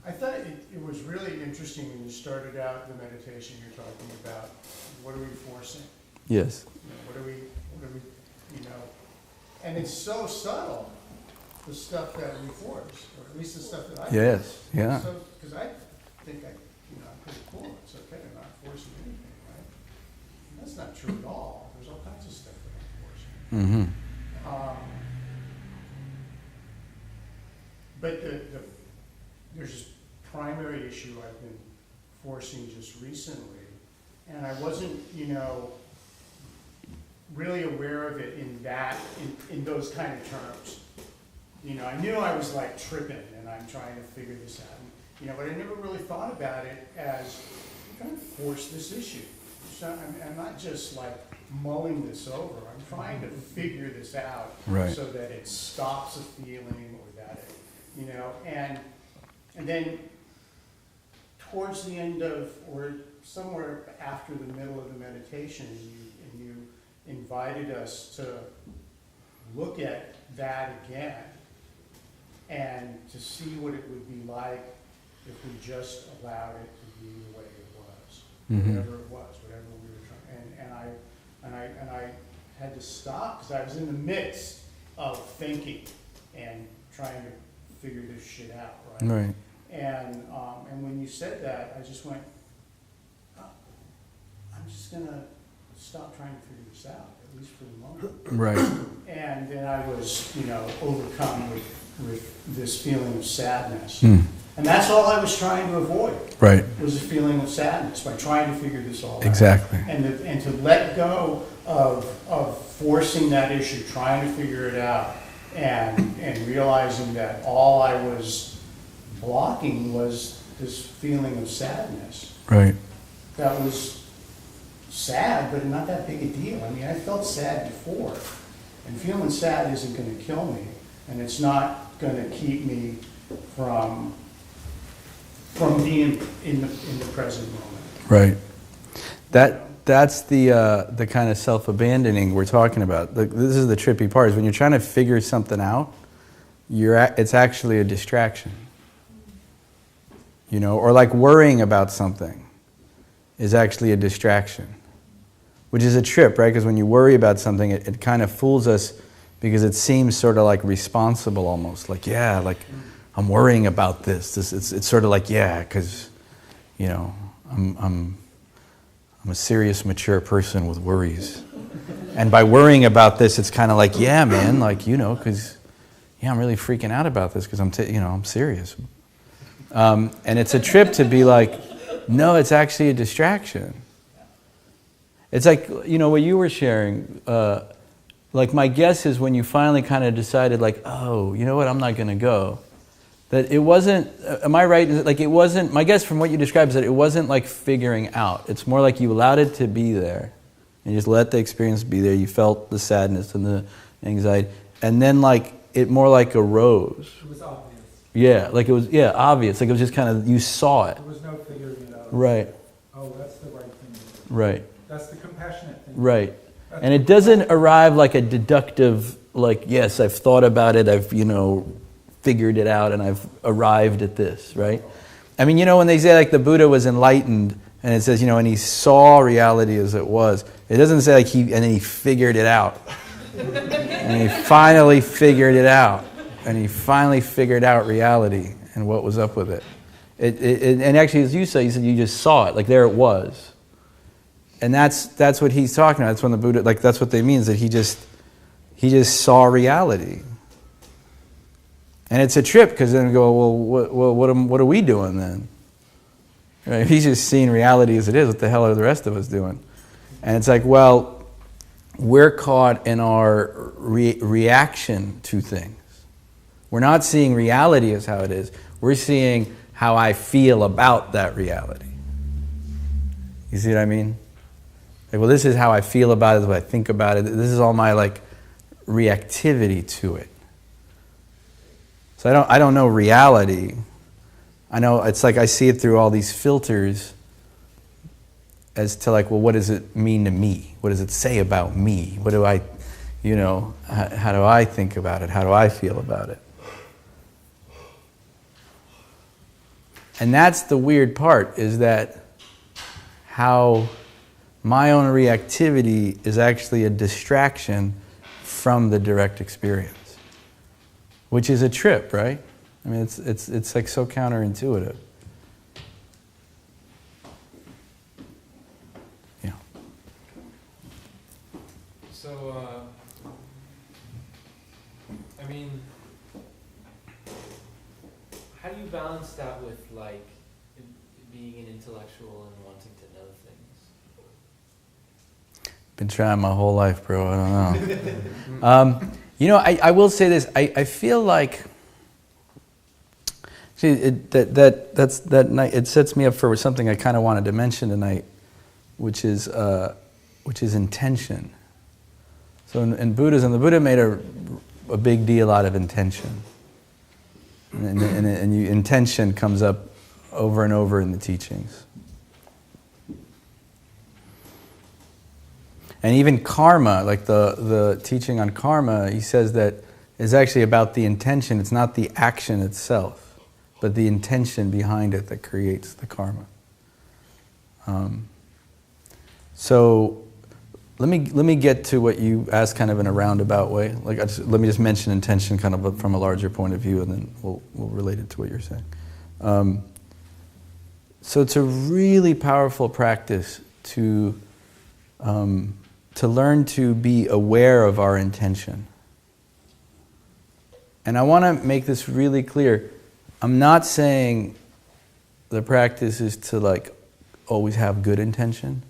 I thought it was really interesting when you started out the meditation. You're talking about what are we forcing? Yes. What are we, and it's so subtle, the stuff that we force, or at least the stuff that I Yes. force. Yeah. So, because I think I'm pretty cool. It's okay. I'm not forcing anything, right? And that's not true at all. There's all kinds of stuff that I'm forcing. Mm-hmm. But there's this primary issue I've been forcing just recently, and I wasn't, really aware of it in those kind of terms. I knew I was like tripping, and I'm trying to figure this out, but I never really thought about it as I'm trying to force this issue. So I'm not just like mulling this over. I'm trying to figure this out Right. so that it stops a feeling, or that it, and then towards the end of, or somewhere after the middle of the meditation, you invited us to look at that again and to see what it would be like if we just allowed it to be the way it was, whatever it was, whatever we were trying. And I had to stop because I was in the midst of thinking and trying to figure this shit out, right? Right. And when you said that, I just went, oh, I'm just gonna stop trying to figure this out, at least for the moment. Right. And then I was, overcome with this feeling of sadness. Mm. And that's all I was trying to avoid, Right. was a feeling of sadness by trying to figure this all out. Exactly. And to let go of forcing that issue, trying to figure it out, and realizing that all I was blocking was this feeling of sadness. Right. That was sad, but not that big a deal. I mean, I felt sad before, and feeling sad isn't going to kill me, and it's not going to keep me from being in the present moment. Right. That's the kind of self-abandoning we're talking about. This is the trippy part, is when you're trying to figure something out, it's actually a distraction. Or like worrying about something is actually a distraction, which is a trip, right? Because when you worry about something, it kind of fools us because it seems sort of like responsible almost. Like, yeah, like I'm worrying about this. It's sort of like, yeah, because, I'm a serious, mature person with worries. And by worrying about this, it's kind of like, yeah, man, like, because yeah, I'm really freaking out about this because I'm serious. And it's a trip to be like, no, it's actually a distraction. It's like, what you were sharing, like my guess is when you finally kind of decided like, oh, you know what, I'm not going to go. That it wasn't, am I right? Like it wasn't, my guess from what you described is that it wasn't like figuring out. It's more like you allowed it to be there. And you just let the experience be there. You felt the sadness and the anxiety. And then like, it more like arose. It was obvious. Yeah, like it was, obvious. Like it was just kind of, you saw it. There was no figuring it out. Right. Oh, that's the right thing to do. Right. That's the compassionate thing. Right. And it doesn't arrive like a deductive, like, yes, I've thought about it, I've, figured it out, and I've arrived at this, right? I mean, when they say like the Buddha was enlightened, and it says, and he saw reality as it was, it doesn't say like and then he figured it out. And he finally figured it out. And he finally figured out reality and what was up with it. And actually, as you said, you just saw it, like there it was. And that's what he's talking about. That's when the Buddha, like that's what they mean, is that he just saw reality. And it's a trip because then we go, well, what are we doing then? Right? If he's just seeing reality as it is, what the hell are the rest of us doing? And it's like, well, we're caught in our reaction to things. We're not seeing reality as how it is. We're seeing how I feel about that reality. You see what I mean? Like, well, this is how I feel about it, what I think about it. This is all my like reactivity to it. So I don't know reality. I know it's like I see it through all these filters as to like, well, what does it mean to me? What does it say about me? What do I, how do I think about it? How do I feel about it? And that's the weird part, is that how my own reactivity is actually a distraction from the direct experience. Which is a trip, right? I mean, it's like so counterintuitive. Yeah. So, I mean, how do you balance that with like being an intellectual and wanting to know things? Been trying my whole life, bro. I don't know. I will say this. I feel like, see, that night it sets me up for something I kind of wanted to mention tonight, which is intention. So in Buddhism, the Buddha made a big deal out of intention, and intention comes up over and over in the teachings. And even karma, like the teaching on karma, he says that is actually about the intention. It's not the action itself, but the intention behind it that creates the karma. So let me get to what you asked kind of in a roundabout way. Like let me just mention intention kind of from a larger point of view, and then we'll relate it to what you're saying. So it's a really powerful practice to learn to be aware of our intention. And I want to make this really clear. I'm not saying the practice is to like always have good intention.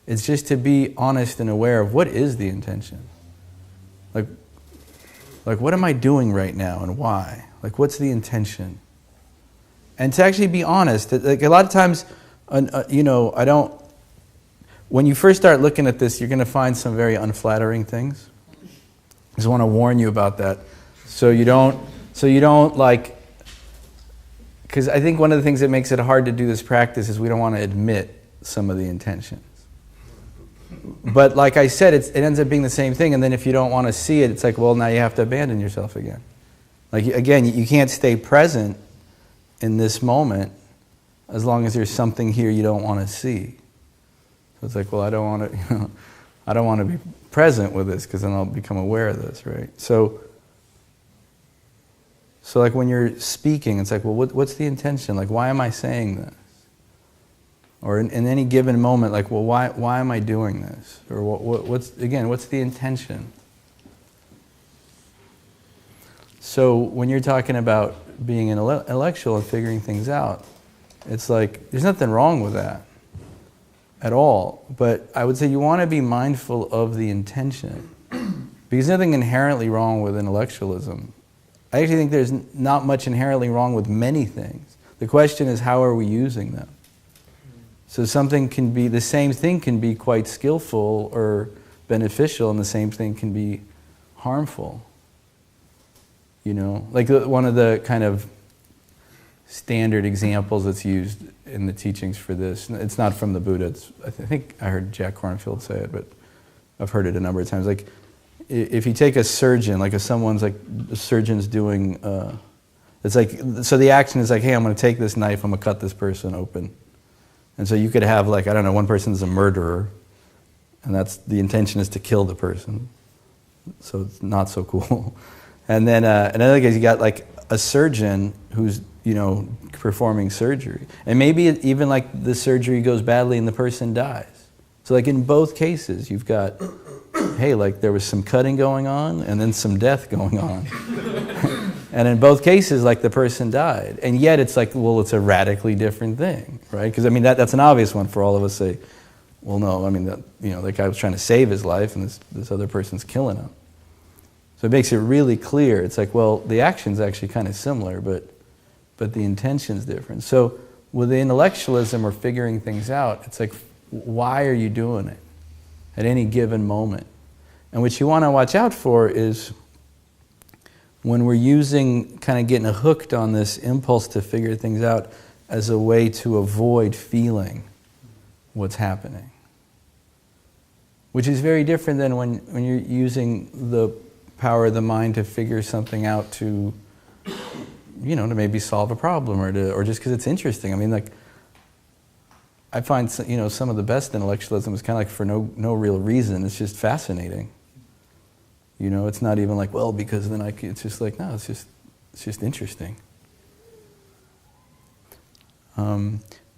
It's just to be honest and aware of what is the intention. Like what am I doing right now and why? Like what's the intention? And to actually be honest. Like a lot of times, I don't. When you first start looking at this, you're going to find some very unflattering things. I just want to warn you about that. So you don't like, because I think one of the things that makes it hard to do this practice is we don't want to admit some of the intentions. But like I said, it ends up being the same thing, and then if you don't want to see it, it's like, well, now you have to abandon yourself again. Like, again, you can't stay present in this moment as long as there's something here you don't want to see. So it's like, well, I don't want to be present with this because then I'll become aware of this, right? So like when you're speaking, it's like, well, what's the intention? Like, why am I saying this? Or in any given moment, like, well, why am I doing this? Or what's the intention? So when you're talking about being an intellectual and figuring things out, it's like, there's nothing wrong with that at all. But I would say you want to be mindful of the intention. Because there's nothing inherently wrong with intellectualism. I actually think there's not much inherently wrong with many things. The question is, how are we using them? So something can be, the same thing can be quite skillful or beneficial, and the same thing can be harmful. You know, like one of the kind of standard examples that's used in the teachings for this, it's not from the Buddha, I think I heard Jack Kornfield say it, but I've heard it a number of times. Like, if you take a surgeon, like if someone's like, a surgeon's doing, it's like, so the action is like, hey, I'm going to take this knife, I'm going to cut this person open. And so you could have like, I don't know, one person's a murderer, and that's, the intention is to kill the person. So it's not so cool. And then another case, you got like a surgeon who's, you know, performing surgery. And maybe even like the surgery goes badly and the person dies. So like in both cases, you've got, hey, like there was some cutting going on and then some death going on. And in both cases, like the person died. And yet it's like, well, it's a radically different thing, right? Because I mean, that's an obvious one for all of us to say, well, no, I mean, that, you know, that guy was trying to save his life and this other person's killing him. So it makes it really clear. It's like, well, the action's actually kind of similar, but the intention's different. So with the intellectualism or figuring things out, it's like, why are you doing it at any given moment? And what you want to watch out for is when we're using, kind of getting hooked on this impulse to figure things out as a way to avoid feeling what's happening. Which is very different than when you're using the power of the mind to figure something out to, you know, to maybe solve a problem or just because it's interesting. I mean, like, I find, you know, some of the best intellectualism is kind of like for no real reason. It's just fascinating. You know, it's not even like, well, because then it's just like, no, it's just interesting.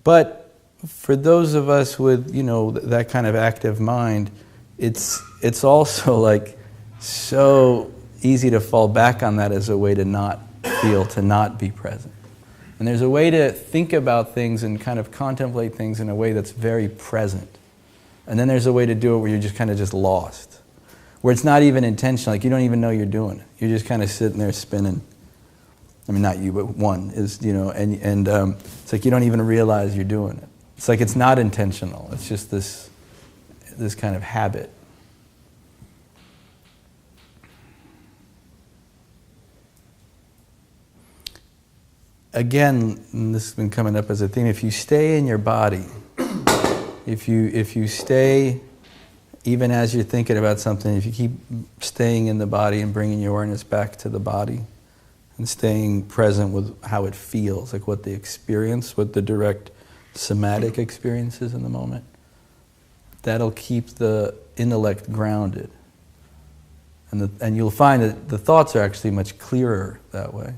But for those of us with, you know, that kind of active mind, it's also like so easy to fall back on that as a way to not feel, to not be present. And there's a way to think about things and kind of contemplate things in a way that's very present. And then there's a way to do it where you're just kind of just lost. Where it's not even intentional, like you don't even know you're doing it. You're just kind of sitting there spinning. I mean, not you, but one is, you know, and it's like you don't even realize you're doing it. It's like it's not intentional. It's just this kind of habit. Again, and this has been coming up as a theme, if you stay in your body, if you stay, even as you're thinking about something, if you keep staying in the body and bringing your awareness back to the body and staying present with how it feels, like what the experience, what the direct somatic experience is in the moment, that'll keep the intellect grounded. And you'll find that the thoughts are actually much clearer that way.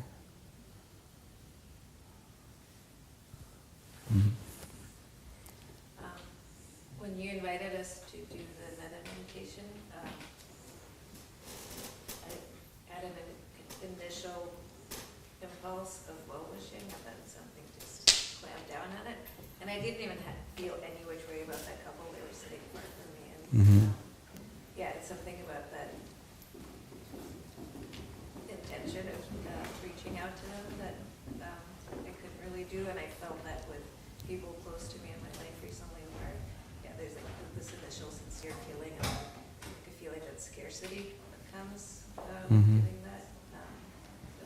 When you invited us to do the metta meditation, I had an initial impulse of well-wishing, and then something just clamped down on it. And I didn't even feel any which way about that couple. They were sitting far from me. And yeah, it's something about that intention of reaching out to them that I couldn't really do. And I felt that with people close to me in my life recently where, yeah, there's like this initial sincere feeling of like a feeling that scarcity that comes feeling that. So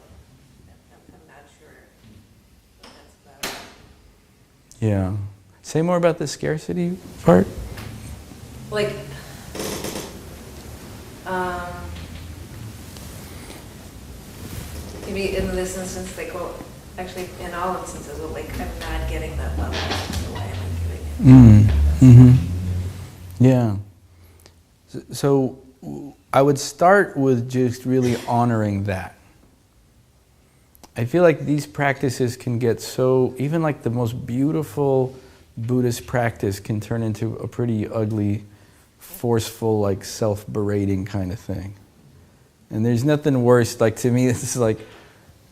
I'm not sure what that's about. Yeah. Say more about the scarcity part. Like, maybe in this instance, like, well, actually, in all instances, well, like, I'm not getting that love, so why am I giving it? Yeah. So I would start with just really honoring that. I feel like these practices can get so, even like the most beautiful Buddhist practice can turn into a pretty ugly, forceful, like self-berating kind of thing. And there's nothing worse, like to me, it's like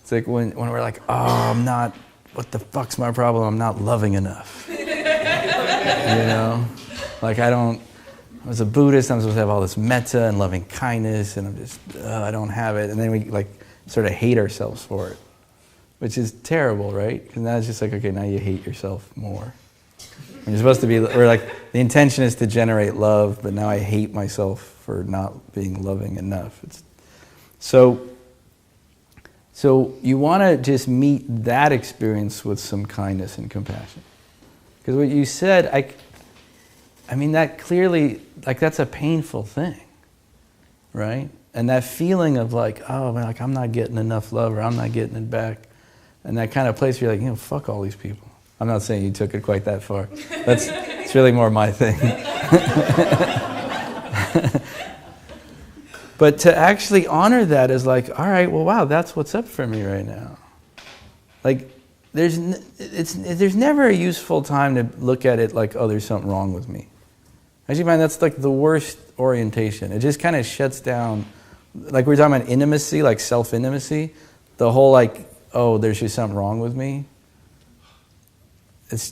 when we're like, oh, I'm not, what the fuck's my problem? I'm not loving enough. You know? Like as a Buddhist, I'm supposed to have all this metta and loving kindness, and I'm just, I don't have it. And then we like sort of hate ourselves for it, which is terrible, right? Because now it's just like, okay, now you hate yourself more. And you're supposed to be, or like, the intention is to generate love, but now I hate myself for not being loving enough. So you want to just meet that experience with some kindness and compassion. Because what you said, I mean, that clearly, like, that's a painful thing, right? And that feeling of like, oh man, like I'm not getting enough love, or I'm not getting it back, and that kind of place where you're like, fuck all these people. I'm not saying you took it quite that far. It's really more my thing. But to actually honor that is like, all right, well, wow, that's what's up for me right now. Like, there's never a useful time to look at it like, oh, there's something wrong with me. I actually find that's like the worst orientation. It just kind of shuts down, like we're talking about intimacy, like self-intimacy, the whole like, oh, there's just something wrong with me.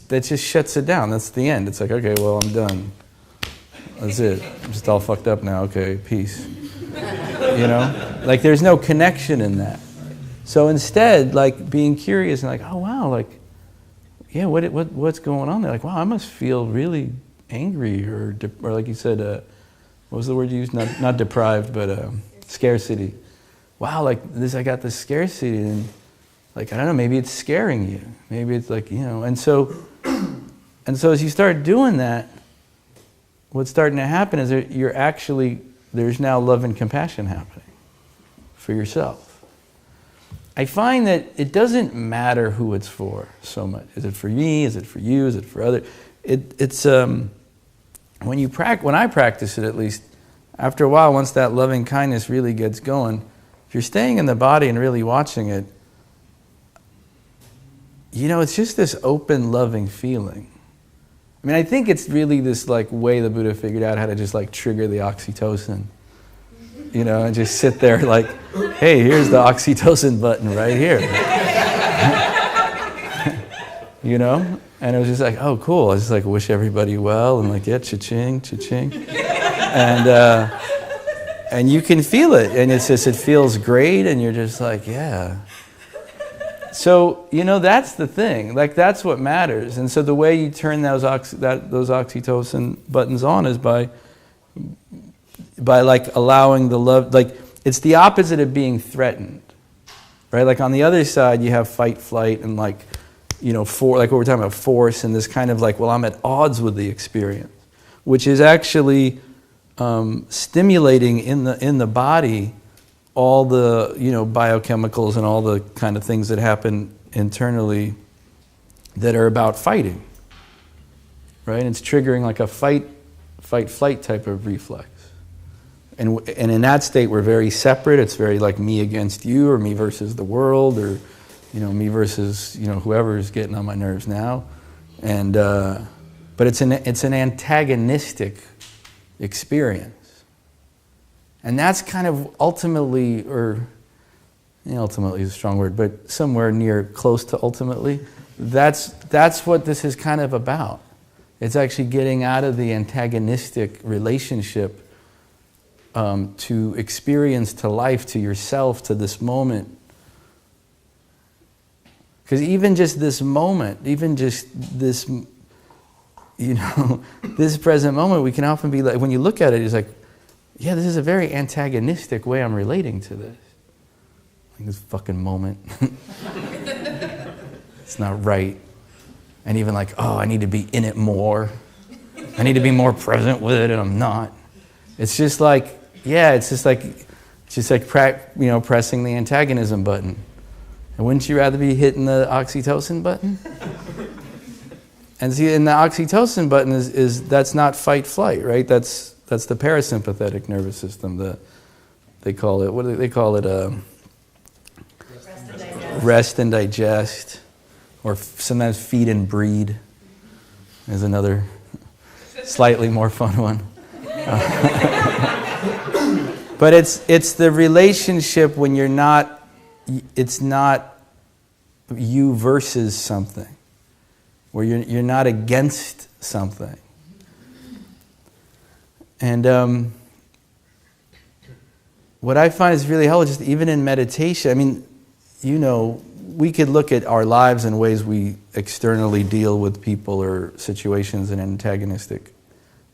That just shuts it down. That's the end. It's like, okay, well, I'm done. That's it. I'm just all fucked up now. Okay, peace. You know? Like, there's no connection in that. So instead, like, being curious and like, oh, wow, like, yeah, what's going on there? Like, wow, I must feel really angry or like you said, what was the word you used? Not deprived, but scarcity. Wow, like, I got this scarcity, and like, I don't know, maybe it's scaring you. Maybe it's like, and so as you start doing that, what's starting to happen is there's now love and compassion happening for yourself. I find that it doesn't matter who it's for so much. Is it for me? Is it for you? Is it for others? It's when I practice it, at least, after a while, once that loving kindness really gets going, if you're staying in the body and really watching it, it's just this open, loving feeling. I mean, I think it's really this like way the Buddha figured out how to just like trigger the oxytocin, and just sit there like, hey, here's the oxytocin button right here. And it was just like, oh, cool. I just like wish everybody well and like, yeah, cha-ching, cha-ching. And you can feel it, and it's just, it feels great, and you're just like, yeah. So, that's the thing. Like, that's what matters. And so the way you turn those oxytocin buttons on is by like allowing the love, like, it's the opposite of being threatened, right? Like, on the other side, you have fight, flight, and like, like what we're talking about, force, and this kind of like, well, I'm at odds with the experience, which is actually stimulating in the body all the biochemicals and all the kind of things that happen internally that are about fighting, right? And it's triggering like a fight, flight type of reflex. And in that state, we're very separate. It's very like me against you, or me versus the world, or me versus whoever is getting on my nerves now. And but it's an antagonistic experience. And that's kind of ultimately, or ultimately is a strong word, but somewhere near close to ultimately, that's what this is kind of about. It's actually getting out of the antagonistic relationship to experience, to life, to yourself, to this moment. Because even just this moment, even just this, this present moment, we can often be like, when you look at it, it's like, yeah, this is a very antagonistic way I'm relating to this. Like this fucking moment. It's not right. And even like, oh, I need to be in it more. I need to be more present with it, and I'm not. It's just like, yeah, it's just like pressing the antagonism button. And wouldn't you rather be hitting the oxytocin button? And see, and the oxytocin button is that's not fight flight, right? That's the parasympathetic nervous system. They call it, what do they call it? Rest and digest, or sometimes feed and breed is another slightly more fun one. But it's the relationship when you're not, it's not you versus something, where you're not against something. And what I find is really helpful, just even in meditation, I mean, you know, we could look at our lives in ways we externally deal with people or situations in an antagonistic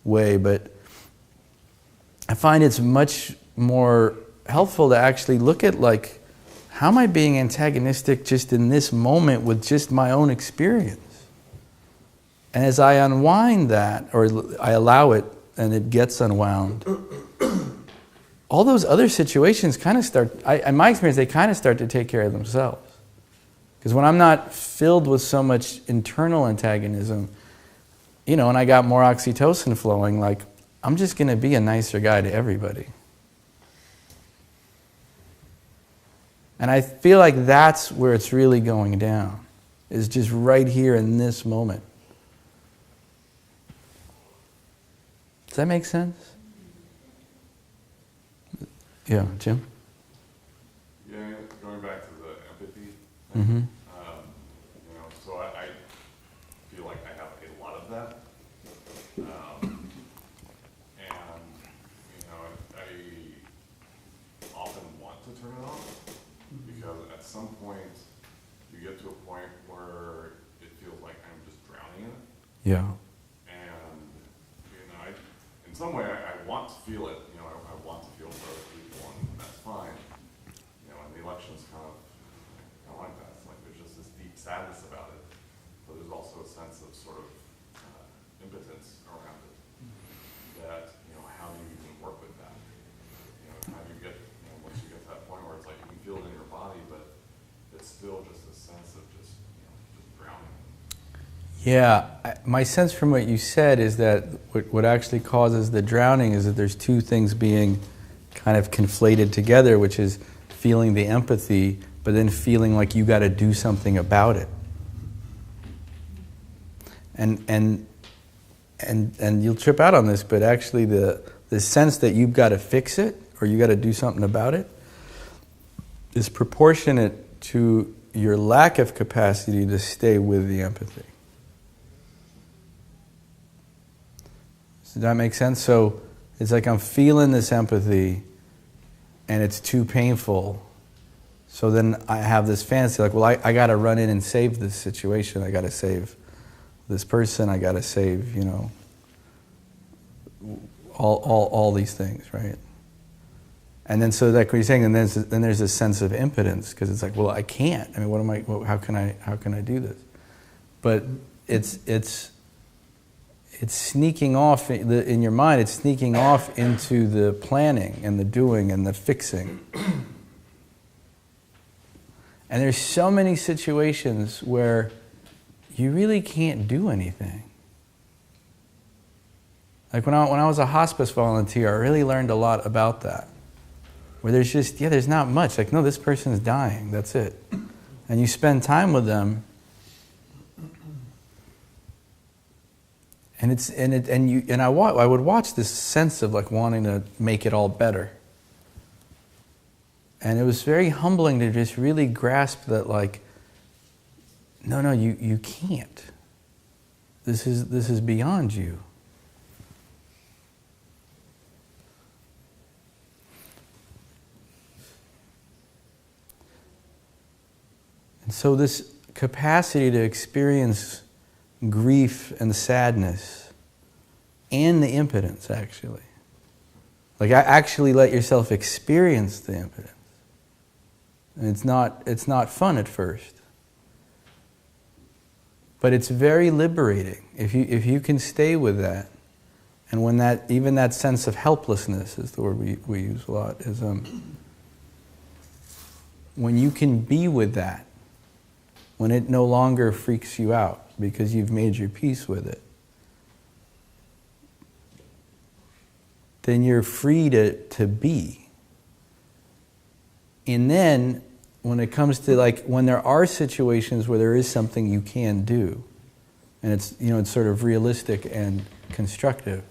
way, but I find it's much more helpful to actually look at, like, how am I being antagonistic just in this moment with just my own experience? And as I unwind that, or I allow it and it gets unwound, all those other situations kind of start, in my experience, they kind of start to take care of themselves. Because when I'm not filled with so much internal antagonism, you know, and I got more oxytocin flowing, like, I'm just going to be a nicer guy to everybody. And I feel like that's where it's really going down, is just right here in this moment. Does that make sense? Yeah, Jim? Yeah, going back to the empathy Mm-hmm. thing, you know, so I feel like I have a lot of that. And, you know, I often want to turn it off, because at some point you get to a point where it feels like I'm just drowning in it. Yeah. And, you know, in some way I want to feel it, you know, I want to feel for other people, and that's fine. You know, and the election's kind of like that. It's like there's just this deep sadness about it, but there's also a sense of sort of impotence around it. That, you know, how do you even work with that? You know, how do you get, you know, once you get to that point where it's like you can feel it in your body, but it's still just a sense of just, you know, just drowning. Yeah, my sense from what you said is that what actually causes the drowning is that there's two things being kind of conflated together, which is feeling the empathy, but then feeling like you got to do something about it. And you'll trip out on this, but actually the sense that you've got to fix it or you got to do something about it is proportionate to your lack of capacity to stay with the empathy. Does that make sense? So it's like I'm feeling this empathy and it's too painful. So then I have this fantasy like, well, I got to run in and save this situation. I got to save this person. I got to save, you know, all these things, right? And then so like what you're saying, and then there's this sense of impotence, because it's like, well, I can't. I mean, what am I? How can I do this? But it's sneaking off in your mind. It's sneaking off into the planning and the doing and the fixing. And there's so many situations where you really can't do anything. Like when I was a hospice volunteer, I really learned a lot about that. Where there's just, there's not much. Like, no, this person's dying, that's it. And you spend time with them, and I would watch this sense of like wanting to make it all better. And it was very humbling to just really grasp that, like, no, you can't. This is beyond you. And so this capacity to experience grief and sadness and the impotence, actually. Like, actually let yourself experience the impotence. And it's not fun at first. But it's very liberating if you can stay with that. And when even that sense of helplessness is the word we use a lot, is when you can be with that, when it no longer freaks you out because you've made your peace with it, then you're free to be. And then when it comes to, like, when there are situations where there is something you can do, and it's sort of realistic and constructive,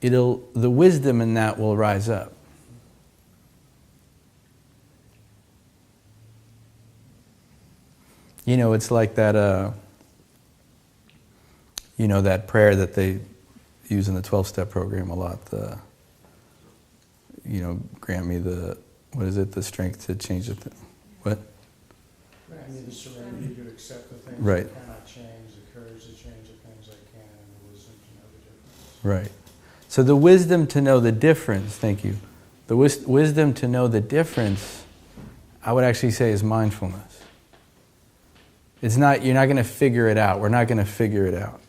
the wisdom in that will rise up. You know, it's like that, you know, that prayer that they use in the 12-step program a lot, the, you know, grant me the, what is it, the strength to change the, what? I need the serenity to accept the things Right. I cannot change, the courage to change the things I can, and the wisdom to know the difference. Right. So the wisdom to know the difference, thank you. The wisdom to know the difference, I would actually say, is mindfulness. It's not, you're not going to figure it out. We're not going to figure it out.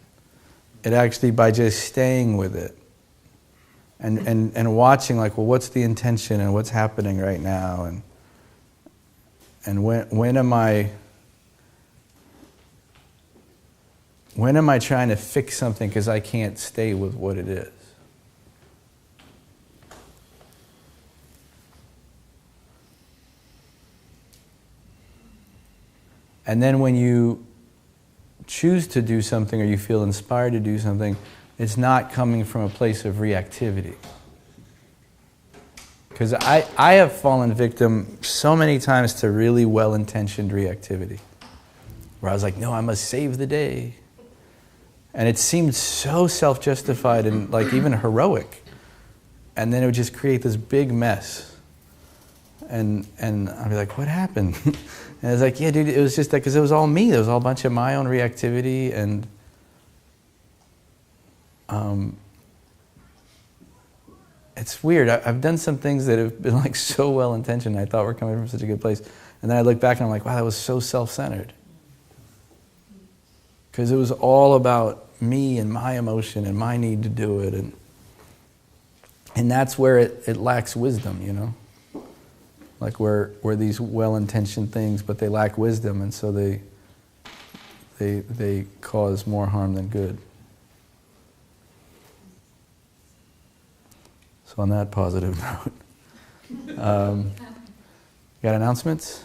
It actually, by just staying with it and watching, like, well, what's the intention and what's happening right now, and when am I trying to fix something because I can't stay with what it is? And then when you choose to do something or you feel inspired to do something, it's not coming from a place of reactivity. Because I have fallen victim so many times to really well-intentioned reactivity, where I was like, no, I must save the day. And it seemed so self-justified and like even heroic. And then it would just create this big mess. And I'd be like, what happened? And I was like, yeah, dude, it was just that because it was all me. There was all a bunch of my own reactivity. And it's weird. I've done some things that have been like so well-intentioned. I thought were coming from such a good place. And then I look back and I'm like, wow, that was so self-centered. Because it was all about me and my emotion and my need to do it. And that's where it lacks wisdom, you know? Like where these well-intentioned things, but they lack wisdom, and so they cause more harm than good. So on that positive note, got announcements?